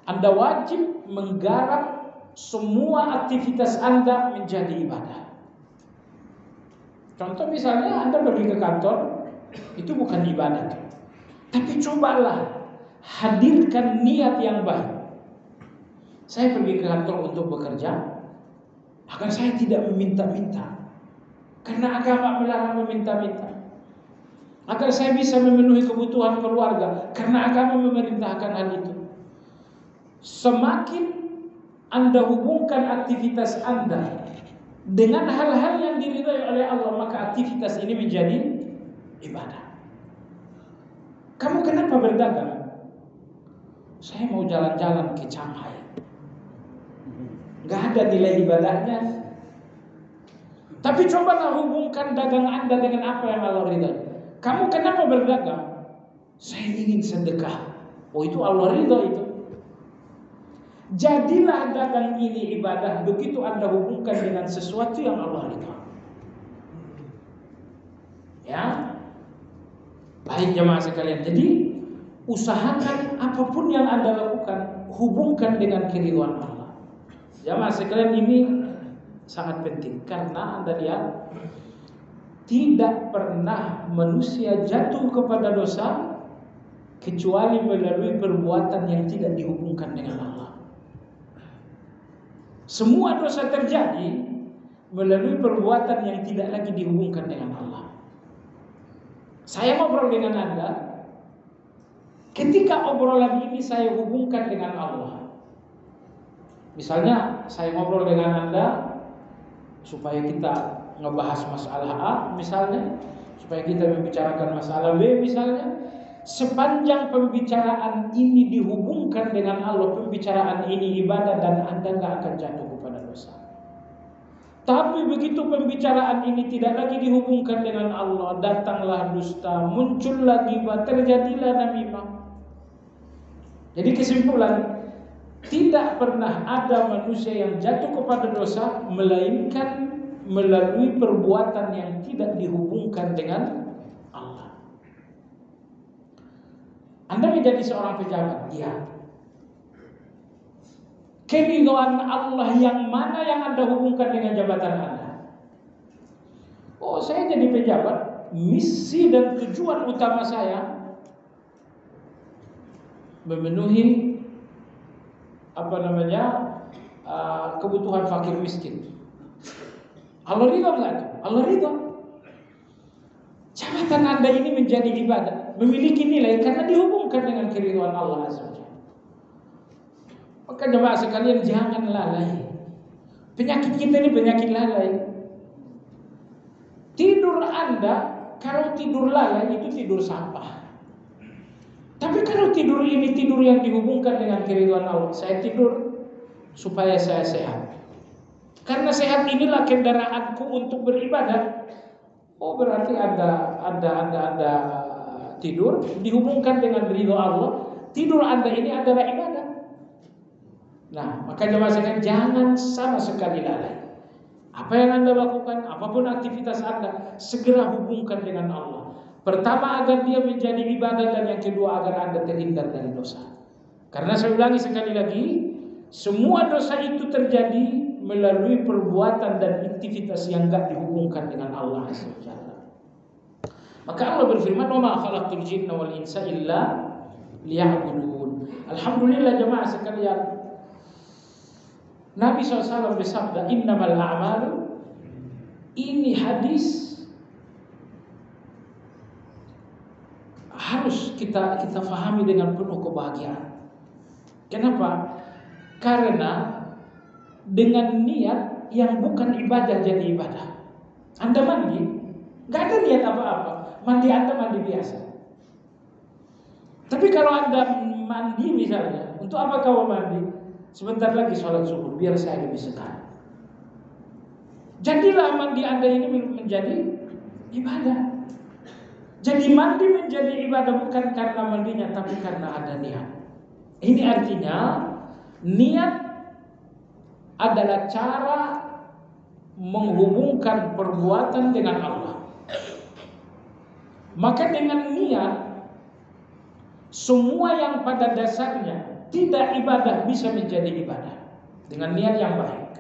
S1: Anda wajib menggarap semua aktivitas Anda menjadi ibadah. Contoh misalnya Anda pergi ke kantor, itu bukan ibadah, tapi cobalah hadirkan niat yang baik. Saya pergi ke kantor untuk bekerja, agar saya tidak meminta-minta, karena agama melarang meminta-minta. Agar saya bisa memenuhi kebutuhan keluarga, karena agama memerintahkan hal itu. Semakin Anda hubungkan aktivitas Anda dengan hal-hal yang diridhai oleh Allah, maka aktivitas ini menjadi ibadah. Kamu kenapa berdagang? Saya mau jalan-jalan ke Shanghai. Gak ada nilai ibadahnya. Tapi cobalah hubungkan dagang Anda dengan apa yang Allah ridhai. Kamu kenapa berdagang? Saya ingin sedekah. Oh, itu Allah ridha itu. Jadilah dagang ini ibadah begitu Anda hubungkan dengan sesuatu yang Allah ridha. Ya. Baik jemaah sekalian. Jadi usahakan apapun yang Anda lakukan, hubungkan dengan keridhaan Allah. Jemaah sekalian, ini sangat penting karena Anda lihat, tidak pernah manusia jatuh kepada dosa kecuali melalui perbuatan yang tidak dihubungkan dengan Allah. Semua dosa terjadi melalui perbuatan yang tidak lagi dihubungkan dengan Allah. Saya ngobrol dengan Anda, ketika obrolan ini saya hubungkan dengan Allah. Misalnya saya ngobrol dengan Anda supaya kita ngebahas masalah A misalnya, supaya kita membicarakan masalah B misalnya, sepanjang pembicaraan ini dihubungkan dengan Allah, pembicaraan ini ibadah dan Anda nggak akan jatuh kepada dosa. Tapi begitu pembicaraan ini tidak lagi dihubungkan dengan Allah, datanglah dusta, muncul lagi ghibah, terjadilah namimah. Jadi kesimpulan, tidak pernah ada manusia yang jatuh kepada dosa melainkan melalui perbuatan yang tidak dihubungkan dengan Allah. Anda menjadi seorang pejabat, ya. Keridhaan Allah yang mana yang Anda hubungkan dengan jabatan Anda? Oh, saya jadi pejabat, misi dan tujuan utama saya memenuhi kebutuhan fakir miskin. Allah ridha enggak itu? Allah ridha. Jabatan Anda ini menjadi ibadah, memiliki nilai karena dihubungkan dengan keridhaan Allah Azza wa Jalla. Maka jemaah sekalian, jangan lalai. Penyakit kita ini penyakit lalai. Tidur Anda, kalau tidur lalai itu tidur sampah. Tapi kalau tidur ini tidur yang dihubungkan dengan keridhaan Allah, saya tidur supaya saya sehat. Karena sehat inilah kendaraanku untuk beribadah. Oh, berarti Anda tidur dihubungkan dengan ridha Allah. Tidur Anda ini adalah ibadah. Nah, maka jemaah sekalian, jangan sama sekali lalai. Apa yang Anda lakukan, apapun aktivitas Anda, segera hubungkan dengan Allah. Pertama, agar dia menjadi ibadah, dan yang kedua, agar Anda terhindar dari dosa. Karena saya ulangi sekali lagi, semua dosa itu terjadi melalui perbuatan dan aktivitas yang tidak dihubungkan dengan Allah Azza wa Jalla. Maka Allah berfirman, "Wa ma khalaqtul jinna wal insa illa liya'budun." Alhamdulillah jemaah sekalian, Nabi SAW bersabda, "Innamal a'malu." Ini hadis harus kita fahami dengan penuh kebahagiaan. Kenapa? Karena dengan niat yang bukan ibadah jadi ibadah. Anda mandi, nggak ada niat apa-apa. Mandi Anda mandi biasa. Tapi kalau Anda mandi misalnya, untuk apa kau mandi? Sebentar lagi sholat subuh, biar saya lebih segar. Jadilah mandi Anda ini menjadi ibadah. Jadi mandi menjadi ibadah bukan karena mandinya, tapi karena ada niat. Ini artinya niat adalah cara menghubungkan perbuatan dengan Allah. Maka dengan niat, semua yang pada dasarnya tidak ibadah bisa menjadi ibadah dengan niat yang baik.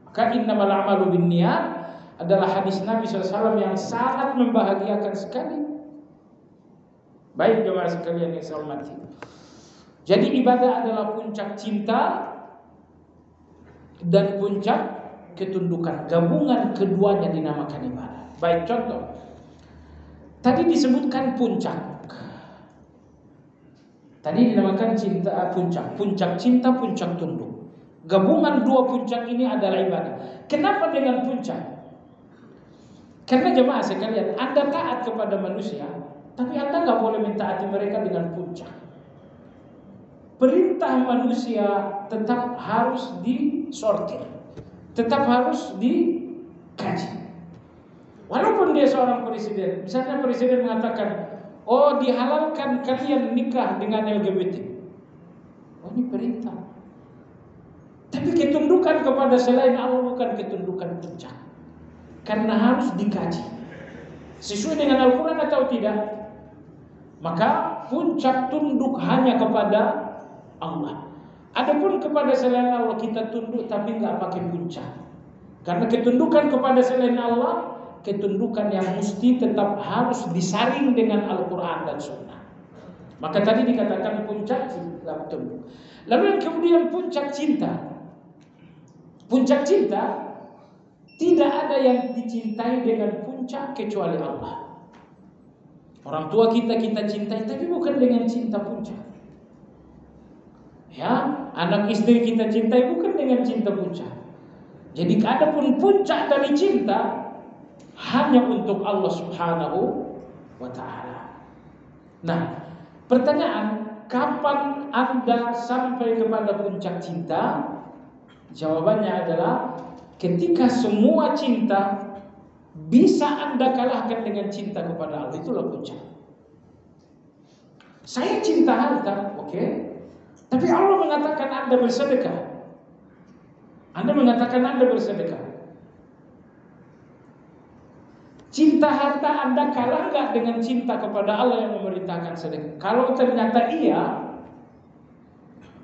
S1: Maka innamal a'malu binniyat adalah hadis Nabi SAW yang sangat membahagiakan sekali. Baik jemaah sekalian yang saya hormati. Jadi ibadah adalah puncak cinta dan puncak ketundukan. Gabungan keduanya dinamakan ibadah. Baik, contoh. Tadi disebutkan puncak. Tadi dinamakan cinta puncak. Puncak cinta, puncak tunduk. Gabungan dua puncak ini adalah ibadah. Kenapa dengan puncak? Karena jemaah sekalian, Anda taat kepada manusia, tapi Anda nggak boleh mentaati mereka dengan puncak. Perintah manusia tetap harus disortir, tetap harus dikaji. Walaupun dia seorang presiden, misalnya presiden mengatakan, oh dihalalkan kalian nikah dengan LGBT. Oh ini perintah. Tapi ketundukan kepada selain Allah bukan ketundukan puncak. Karena harus dikaji sesuai dengan Al-Quran atau tidak. Maka puncak tunduk hanya kepada Allah. Adapun kepada selain Allah kita tunduk tapi nggak pakai puncak. Karena ketundukan kepada selain Allah, ketundukan yang mesti tetap harus disaring dengan Al-Quran dan Sunnah. Maka tadi dikatakan puncak tunduk. Lalu yang kemudian puncak cinta. Puncak cinta, tidak ada yang dicintai dengan puncak kecuali Allah. Orang tua kita cintai, tapi bukan dengan cinta puncak. Ya, anak istri kita cintai bukan dengan cinta puncak. Jadi adapun puncak dari cinta hanya untuk Allah Subhanahu wa taala. Nah, pertanyaan, kapan Anda sampai kepada puncak cinta? Jawabannya adalah ketika semua cinta bisa Anda kalahkan dengan cinta kepada Allah. Itulah puncak. Saya cinta harta, oke. Tapi Allah mengatakan Anda bersedekah. Anda mengatakan Anda bersedekah. Cinta harta Anda kalah nggak dengan cinta kepada Allah yang memerintahkan sedekah? Kalau ternyata iya,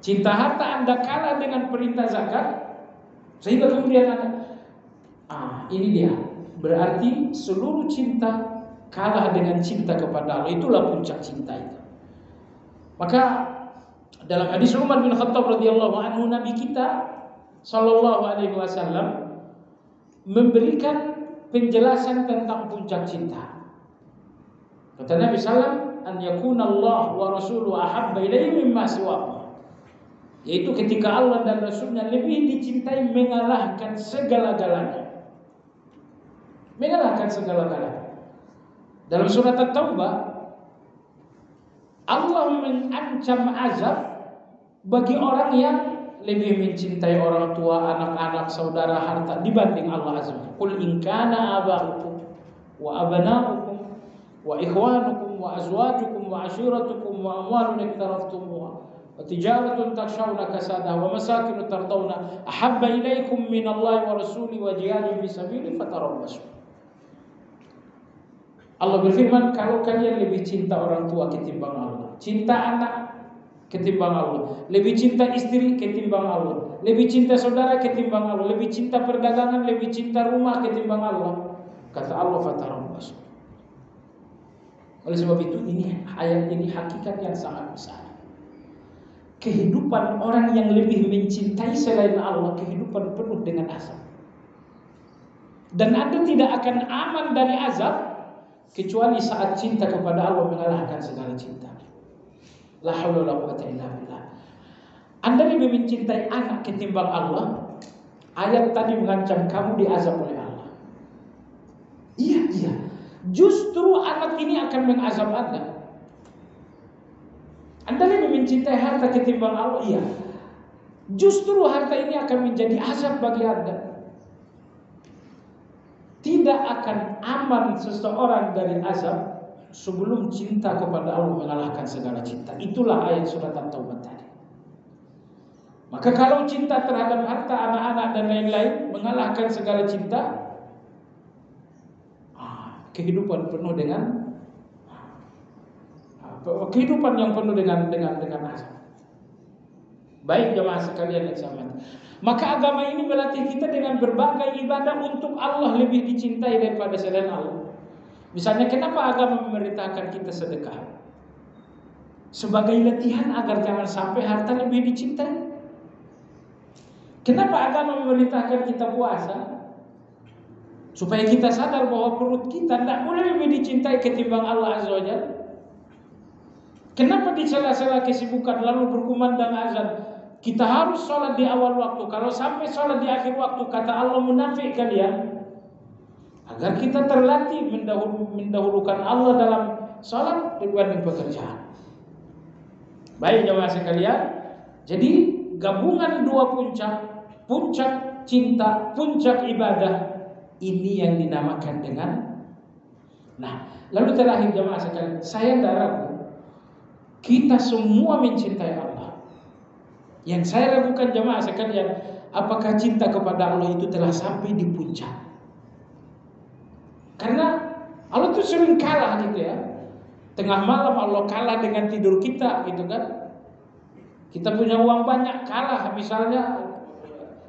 S1: cinta harta Anda kalah dengan perintah zakat, sehingga kemudian Anda, ini dia. Berarti seluruh cinta kalah dengan cinta kepada Allah. Itulah puncak cinta itu. Maka dalam hadis Umar bin Khattab radhiyallahu anhu, Nabi kita sallallahu alaihi wasallam memberikan penjelasan tentang puncak cinta. Kata Nabi sallam, an yakuna Allah wa rasuluhu ahabba ilaihi mimma siwahuma. Yaitu ketika Allah dan Rasulnya lebih dicintai mengalahkan segala-galanya. Mengalahkan segala-galanya. Dalam surat At-Taubah, Allah mengancam azab bagi orang yang lebih mencintai orang tua, anak-anak, saudara, harta dibanding Allah Azza wa Jalla. Qul in kana aba'ukum wa abna'ukum wa ikhwanukum wa azwajukum wa ashiratukum wa amwalun iktaraftumuha wa tijaratun takshawna kasadaha wa masakin tardawna ahabba ilaikum minallahi wa rasuli wa jihadin fi sabili fatarabbasu. Allah berfirman, kalau kalian lebih cinta orang tua ketimbang Allah, cinta anak ketimbang Allah, lebih cinta istri ketimbang Allah, lebih cinta saudara ketimbang Allah, lebih cinta perdagangan, lebih cinta rumah ketimbang Allah, kata Allah, fatarabbasu. Oleh sebab itu, ini ayat ini hakikat yang sangat besar. Kehidupan orang yang lebih mencintai selain Allah, kehidupan penuh dengan azab. Dan Anda tidak akan aman dari azab kecuali saat cinta kepada Allah mengalahkan segala cinta. La haula wala quwwata illa billah. Anda lebih mencintai anak ketimbang Allah, ayat tadi mengancam kamu diazab oleh Allah. Iya. Justru anak ini akan mengazab Anda. Anda lebih mencintai harta ketimbang Allah, iya. Justru harta ini akan menjadi azab bagi Anda. Tidak akan aman seseorang dari azab sebelum cinta kepada Allah mengalahkan segala cinta. Itulah ayat surat At-Taubah tadi. Maka kalau cinta terhadap harta, anak-anak dan lain-lain mengalahkan segala cinta, kehidupan penuh dengan kehidupan yang penuh dengan azab. Baik jemaah sekalian yang saya hormati. Maka agama ini melatih kita dengan berbagai ibadah untuk Allah lebih dicintai daripada selain Allah. Misalnya, kenapa agama memerintahkan kita sedekah? Sebagai latihan agar jangan sampai harta lebih dicintai. Kenapa agama memerintahkan kita puasa? Supaya kita sadar bahwa perut kita tidak boleh lebih dicintai ketimbang Allah Azza wa Jalla. Kenapa di sela-sela kesibukan lalu berkumandang azan kita harus sholat di awal waktu? Kalau sampai sholat di akhir waktu, kata Allah, munafik kalian. Agar kita terlatih mendahulukan Allah dalam salat dibanding pekerjaan. Baik jemaah sekalian, jadi gabungan dua puncak cinta, puncak ibadah, ini yang dinamakan dengan. Nah, lalu terakhir jemaah sekalian, saya tidak ragu kita semua mencintai Allah. Yang saya ragukan jemaah sekalian, apakah cinta kepada Allah itu telah sampai di puncak? Karena Allah tuh sering kalah gitu ya. Tengah malam Allah kalah dengan tidur kita gitu kan. Kita punya uang banyak, kalah misalnya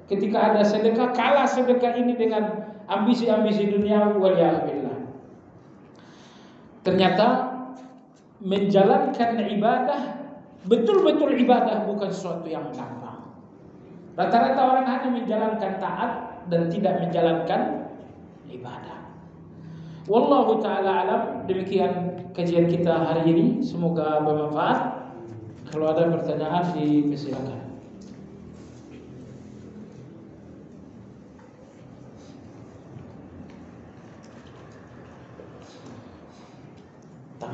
S1: ketika ada sedekah, kalah sedekah ini dengan ambisi-ambisi dunia, waliyahillah. Ternyata menjalankan ibadah, betul-betul ibadah bukan sesuatu yang gampang. Rata-rata orang hanya menjalankan taat dan tidak menjalankan ibadah. Wallahu ta'ala alam. Demikian kajian kita hari ini, semoga bermanfaat. Kalau ada pertanyaan dipersilakan.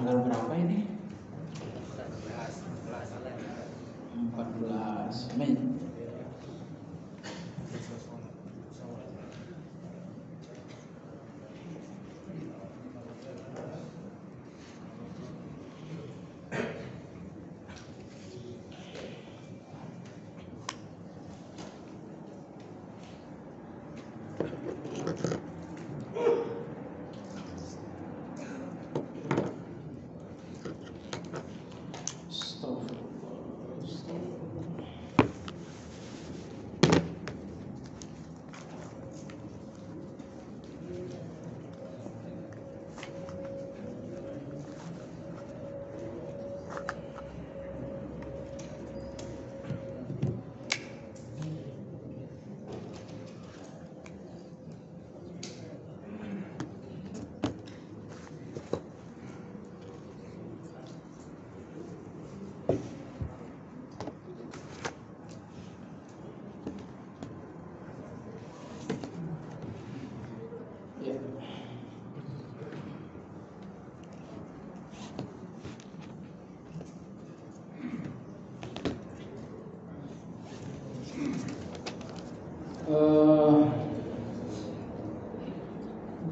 S1: Tanggal berapa ini? 14 Mei.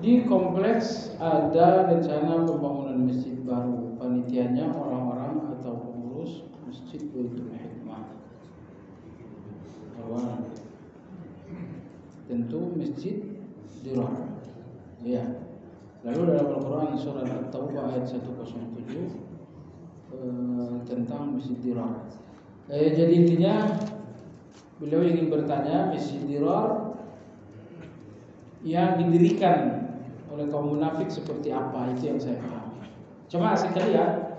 S1: Di kompleks ada rencana pembangunan masjid baru. Panitianya orang-orang atau pengurus Masjid Baitul Hikmah. Awal tentu masjid Dirar. Ya. Lalu dalam Al-Quran surah At-Taubah ayat 107 tentang Masjid Dirar. Jadi intinya beliau ingin bertanya, Masjid Dirar yang didirikan oleh kaum munafik seperti apa, itu yang saya pahami. Cuma sekalian,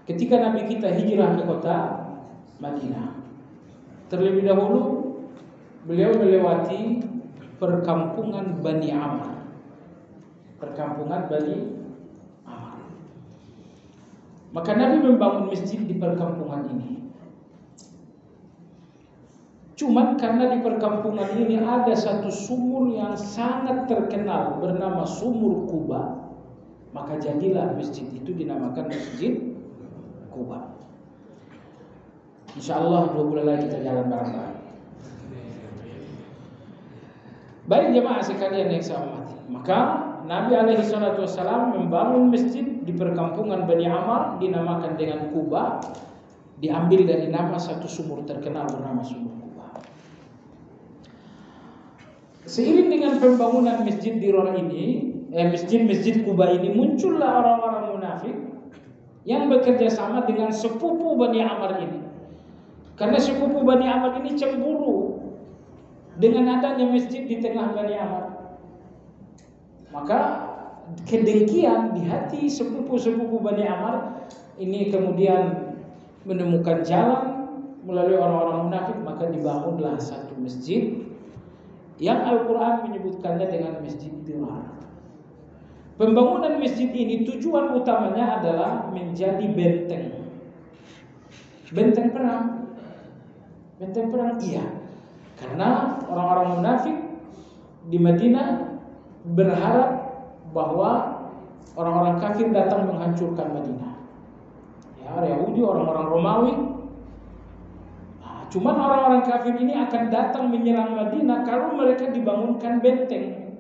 S1: ketika Nabi kita hijrah ke kota Madinah, terlebih dahulu beliau melewati perkampungan Bani Amr. Perkampungan Bani Amr. Maka Nabi membangun masjid di perkampungan ini. Cuman karena di perkampungan ini ada satu sumur yang sangat terkenal bernama Sumur Quba, maka jadilah masjid itu dinamakan Masjid Quba. InsyaAllah 2 bulan lagi kita jalan bareng-bareng. Baik jemaah sekalian yang saya hormati, maka Nabi SAW membangun masjid di perkampungan Bani Amr dinamakan dengan Quba, diambil dari nama satu sumur terkenal bernama Sumur Quba. Seiring dengan pembangunan masjid Dirar ini, masjid Quba ini, muncullah orang-orang munafik yang bekerja sama dengan sepupu Bani Amr ini. Karena sepupu Bani Amr ini cemburu dengan adanya masjid di tengah Bani Amr. Maka kedengkian di hati sepupu-sepupu Bani Amr ini kemudian menemukan jalan melalui orang-orang munafik, maka dibangunlah satu masjid yang Al-Quran menyebutkannya dengan Masjid Dirar. Pembangunan masjid ini tujuan utamanya adalah menjadi benteng. Benteng perang. Benteng perang, iya. Karena orang-orang munafik di Madinah berharap bahwa orang-orang kafir datang menghancurkan Madinah. Ya, Yahudi, orang-orang Romawi. Cuman orang-orang kafir ini akan datang menyerang Madinah kalau mereka dibangunkan benteng.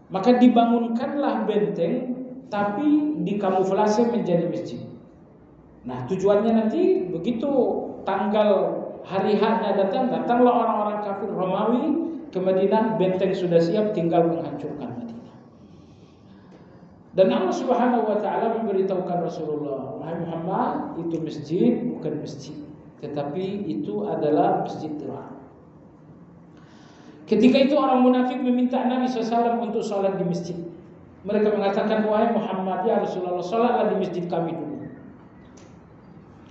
S1: Maka dibangunkanlah benteng, tapi dikamuflase menjadi masjid. Nah, tujuannya nanti begitu tanggal hari H-nya datanglah orang-orang kafir Romawi ke Madinah, benteng sudah siap, tinggal menghancurkan Madinah. Dan Allah Subhanahu wa taala memberitahukan Rasulullah, "Wahai Muhammad, itu masjid bukan masjid, tetapi itu adalah Masjid Dirar." Ketika itu orang munafik meminta Nabi SAW untuk sholat di masjid. Mereka mengatakan, "Wahai Muhammad, ya Rasulullah, sholatlah di masjid kami dulu."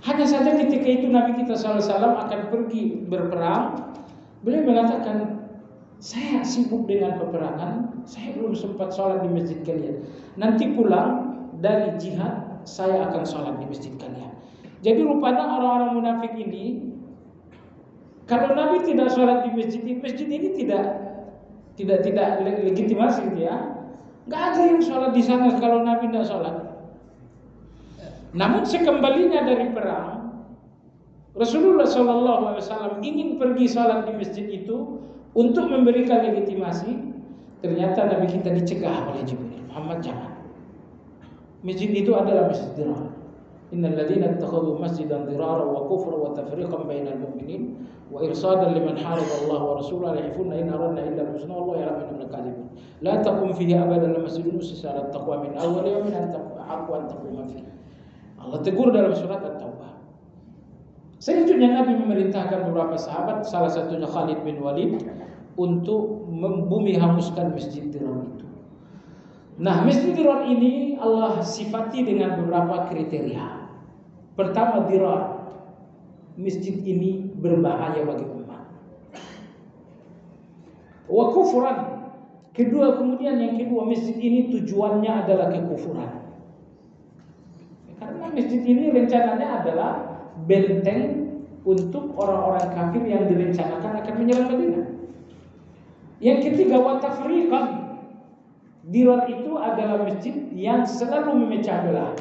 S1: Hanya saja ketika itu Nabi kita SAW akan pergi berperang, beliau mengatakan, "Saya sibuk dengan peperangan, saya belum sempat sholat di masjid kalian. Nanti pulang dari jihad, saya akan sholat di masjid kalian." Jadi rupanya orang-orang munafik ini, kalau Nabi tidak sholat di masjid ini tidak legitimasi gitu ya. Nggak ada yang sholat di sana kalau Nabi tidak sholat. Namun sekembalinya dari perang, Rasulullah SAW ingin pergi sholat di masjid itu untuk memberikan legitimasi. Ternyata Nabi kita dicegah oleh Jibril. Muhammad, jangan. Masjid itu adalah masjid dirar. Innal ladzina ittakhadhu masjidan dirara wa kufra wa tafriqan bainal mu'minin wa irsadan liman haraba Allah wa rasulahu yahfuna in aradna illa al-husna wallahu ya'lamu innahum lakadzibun. La taqum fihi abadan masjidun ussisa 'ala at-taqwa min awwal yawmin haqqu an taquma fihi. Allah tegur dalam surat At-Taubah. Selanjutnya Nabi memerintahkan beberapa sahabat, salah satunya Khalid bin Walid, untuk membumi hanguskan masjid dirar itu. Nah, masjid dirar ini Allah sifati dengan beberapa kriteria. Pertama, dirar. Masjid ini berbahaya bagi umat. Wa kufran. Kemudian yang kedua, masjid ini tujuannya adalah kekufuran. Karena masjid ini rencananya adalah benteng untuk orang-orang kafir yang direncanakan akan menyerang Madinah. Yang ketiga, wa tafriqan. Dirar itu adalah masjid yang selalu memecah belah.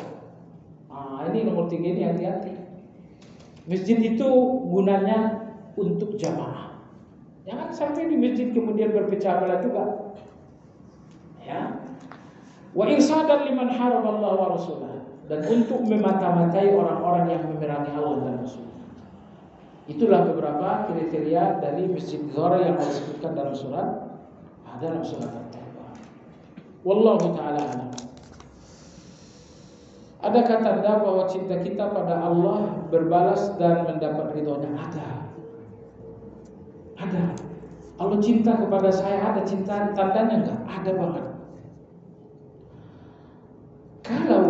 S1: Ini nomor 3 ini hati-hati. Masjid itu gunanya untuk jamaah. Jangan sampai di masjid kemudian berpecah belah juga. Ya. Wa irsadan liman haraba Allah wa rasulahu, dan untuk memata-matai orang-orang yang memerangi Allah dan Rasul. Itulah beberapa kriteria dari masjid dirar yang disebutkan dalam surat At-Taubah. Wallahu ta'ala a'lam. Adakah tanda bahwa cinta kita pada Allah berbalas dan mendapat ridhonya? Ada. Allah cinta kepada saya, ada cinta tandanya enggak? Ada banget. Kalau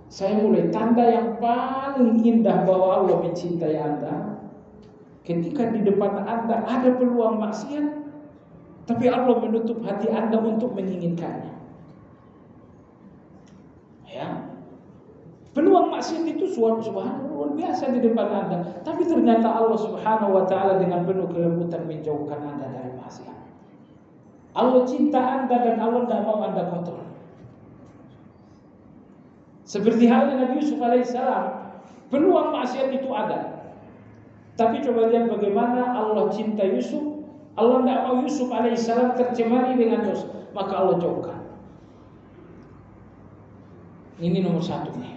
S1: saya mulai tanda yang paling indah bahwa Allah mencintai Anda, ketika di depan Anda ada peluang maksiat, tapi Allah menutup hati Anda untuk menginginkannya. Ya, peluang maksiat itu subhanallah luar biasa di depan Anda, tapi ternyata Allah Subhanahu wa taala dengan penuh kelembutan menjauhkan Anda dari maksiat. Allah cinta Anda dan Allah tidak mau Anda kotor. Seperti halnya Nabi Yusuf alaihissalam, peluang maksiat itu ada, tapi coba lihat bagaimana Allah cinta Yusuf. Allah tidak mau Yusuf alaihissalam tercemari dengan dosa, maka Allah jauhkan. Ini nomor 1 nih.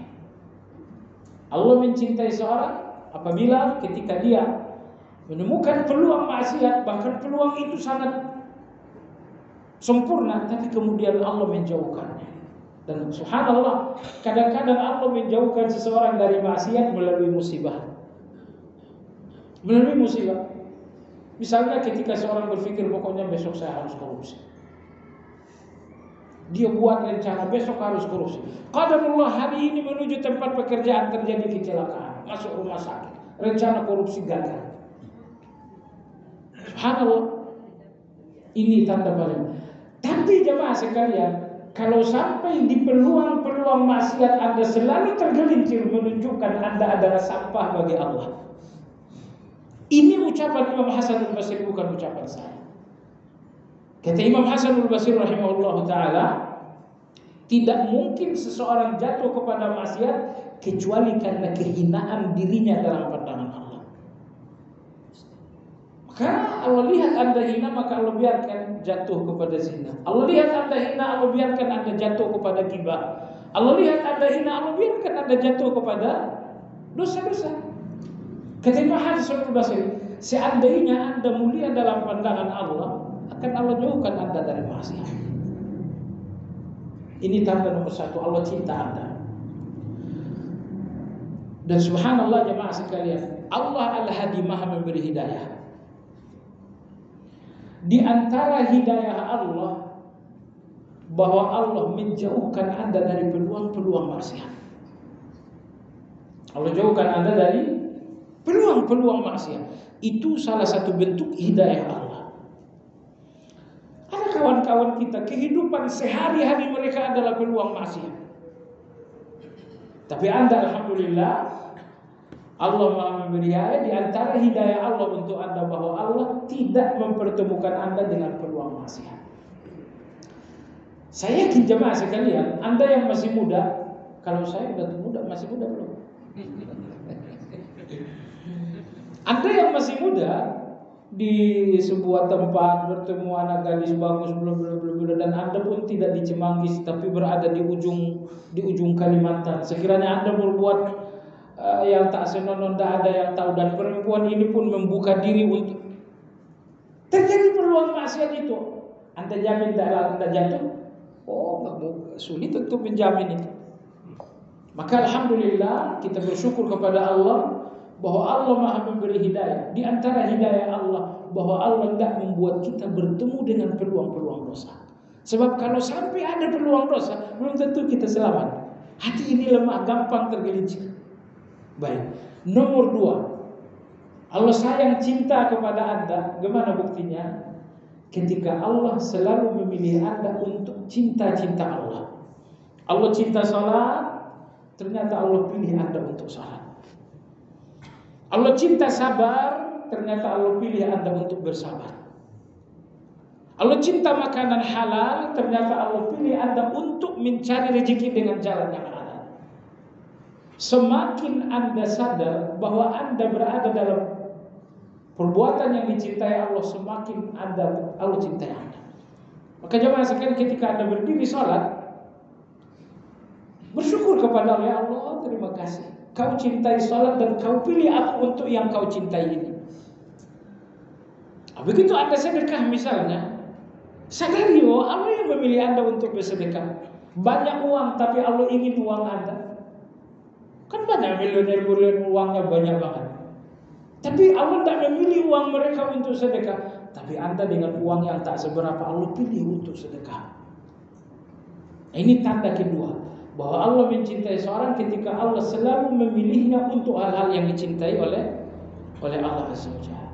S1: Allah mencintai seorang apabila ketika dia menemukan peluang maksiat, bahkan peluang itu sangat sempurna, tapi kemudian Allah menjauhkannya. Dan subhanallah, kadang-kadang Allah menjauhkan seseorang dari maksiat melalui musibah. Misalnya ketika seorang berpikir pokoknya besok saya harus korupsi. Dia buat rencana besok harus korupsi. Qadarullah, hari ini menuju tempat pekerjaan terjadi kecelakaan, masuk rumah sakit, rencana korupsi gagal. Subhanallah. Ini tanda paling. Tapi jemaah sekalian, kalau sampai di peluang-peluang maksiat Anda selalu tergelincir, menunjukkan Anda adalah sampah bagi Allah. Ini ucapan Imam Hasan al-Basri, bukan ucapan saya. Kata Imam Hasan al-Basri rahimahullah ta'ala, tidak mungkin seseorang jatuh kepada maksiat kecuali karena kehinaan dirinya dalam pandangan Allah. Maka Allah lihat Anda hina, maka Allah biarkan jatuh kepada zina. Allah lihat Anda hina, Allah biarkan Anda jatuh kepada ghibah. Allah lihat Anda hina, Allah biarkan Anda jatuh kepada dosa-dosa. Kata Imam Hasan al-Basri, seandainya Anda mulia dalam pandangan Allah, akan Allah jauhkan Anda dari maksiat. Ini tanda nomor 1, Allah cinta Anda. Dan subhanallah jemaah sekalian, Allah Al-Hadi, Maha memberi hidayah. Di antara hidayah Allah bahwa Allah menjauhkan Anda dari peluang-peluang maksiat. Allah jauhkan Anda dari peluang-peluang maksiat. Itu salah satu bentuk hidayah Allah. Ada kawan-kawan kita, kehidupan sehari-hari mereka adalah peluang maksiat. Tapi Anda alhamdulillah, Allah Maha memberi hidayah. Di antara hidayah Allah untuk Anda bahwa Allah tidak mempertemukan Anda dengan peluang maksiat. Saya yakin jemaah sekalian, Anda yang masih muda, kalau saya udah muda, masih muda belum? Anda yang masih muda di sebuah tempat bertemu anak gadis bagus belum dan Anda pun tidak di Cimanggis tapi berada di ujung Kalimantan. Sekiranya Anda berbuat yang tak senonoh, tidak ada yang tahu, dan perempuan ini pun membuka diri untuk terjadi peluang maksiat itu, Anda jamin tidak Anda jatuh? Oh, sulit untuk menjamin itu. Maka alhamdulillah kita bersyukur kepada Allah bahwa Allah Maha memberi hidayah. Di antara hidayah Allah bahwa Allah tidak membuat kita bertemu dengan peluang-peluang dosa. Sebab kalau sampai ada peluang dosa, belum tentu kita selamat. Hati ini lemah, gampang tergelincir. Baik. Nomor 2, Allah sayang cinta kepada Anda. Gimana buktinya? Ketika Allah selalu memilih Anda untuk cinta-cinta Allah. Allah cinta salat, ternyata Allah pilih Anda untuk salat. Allah cinta sabar, ternyata Allah pilih Anda untuk bersabar. Allah cinta makanan halal, ternyata Allah pilih Anda untuk mencari rezeki dengan jalan yang halal. Semakin Anda sadar bahwa Anda berada dalam perbuatan yang dicintai Allah, semakin Allah cintai Anda. Maka jemaah sekalian, ketika Anda berdiri sholat, bersyukur kepada Allah, ya Allah, terima kasih. Kau cintai salat dan kau pilih aku untuk yang kau cintai ini. Begitu Anda sedekah misalnya, sadari bahwa Allah yang memilih Anda untuk bersedekah. Banyak uang tapi Allah ingin uang Anda. Kan banyak miliuner uangnya banyak banget. Tapi Allah tidak memilih uang mereka untuk sedekah. Tapi Anda dengan uang yang tak seberapa Allah pilih untuk sedekah. Ini tanda kedua bahwa Allah mencintai seorang ketika Allah selalu memilihnya untuk hal-hal yang dicintai oleh Allah Azza wa Jalla.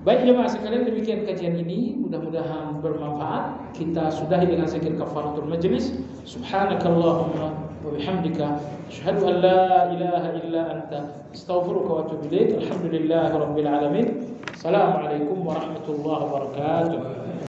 S1: Baik jemaah sekalian, demikian kajian ini, mudah-mudahan bermanfaat. Kita sudahi dengan zikir kafaratul majlis. Subhanakallahumma wa bihamdika asyhadu an la ilaha illa anta astaghfiruka wa atubu ilaik. Alhamdulillahirabbil alamin. Assalamualaikum warahmatullahi wabarakatuh.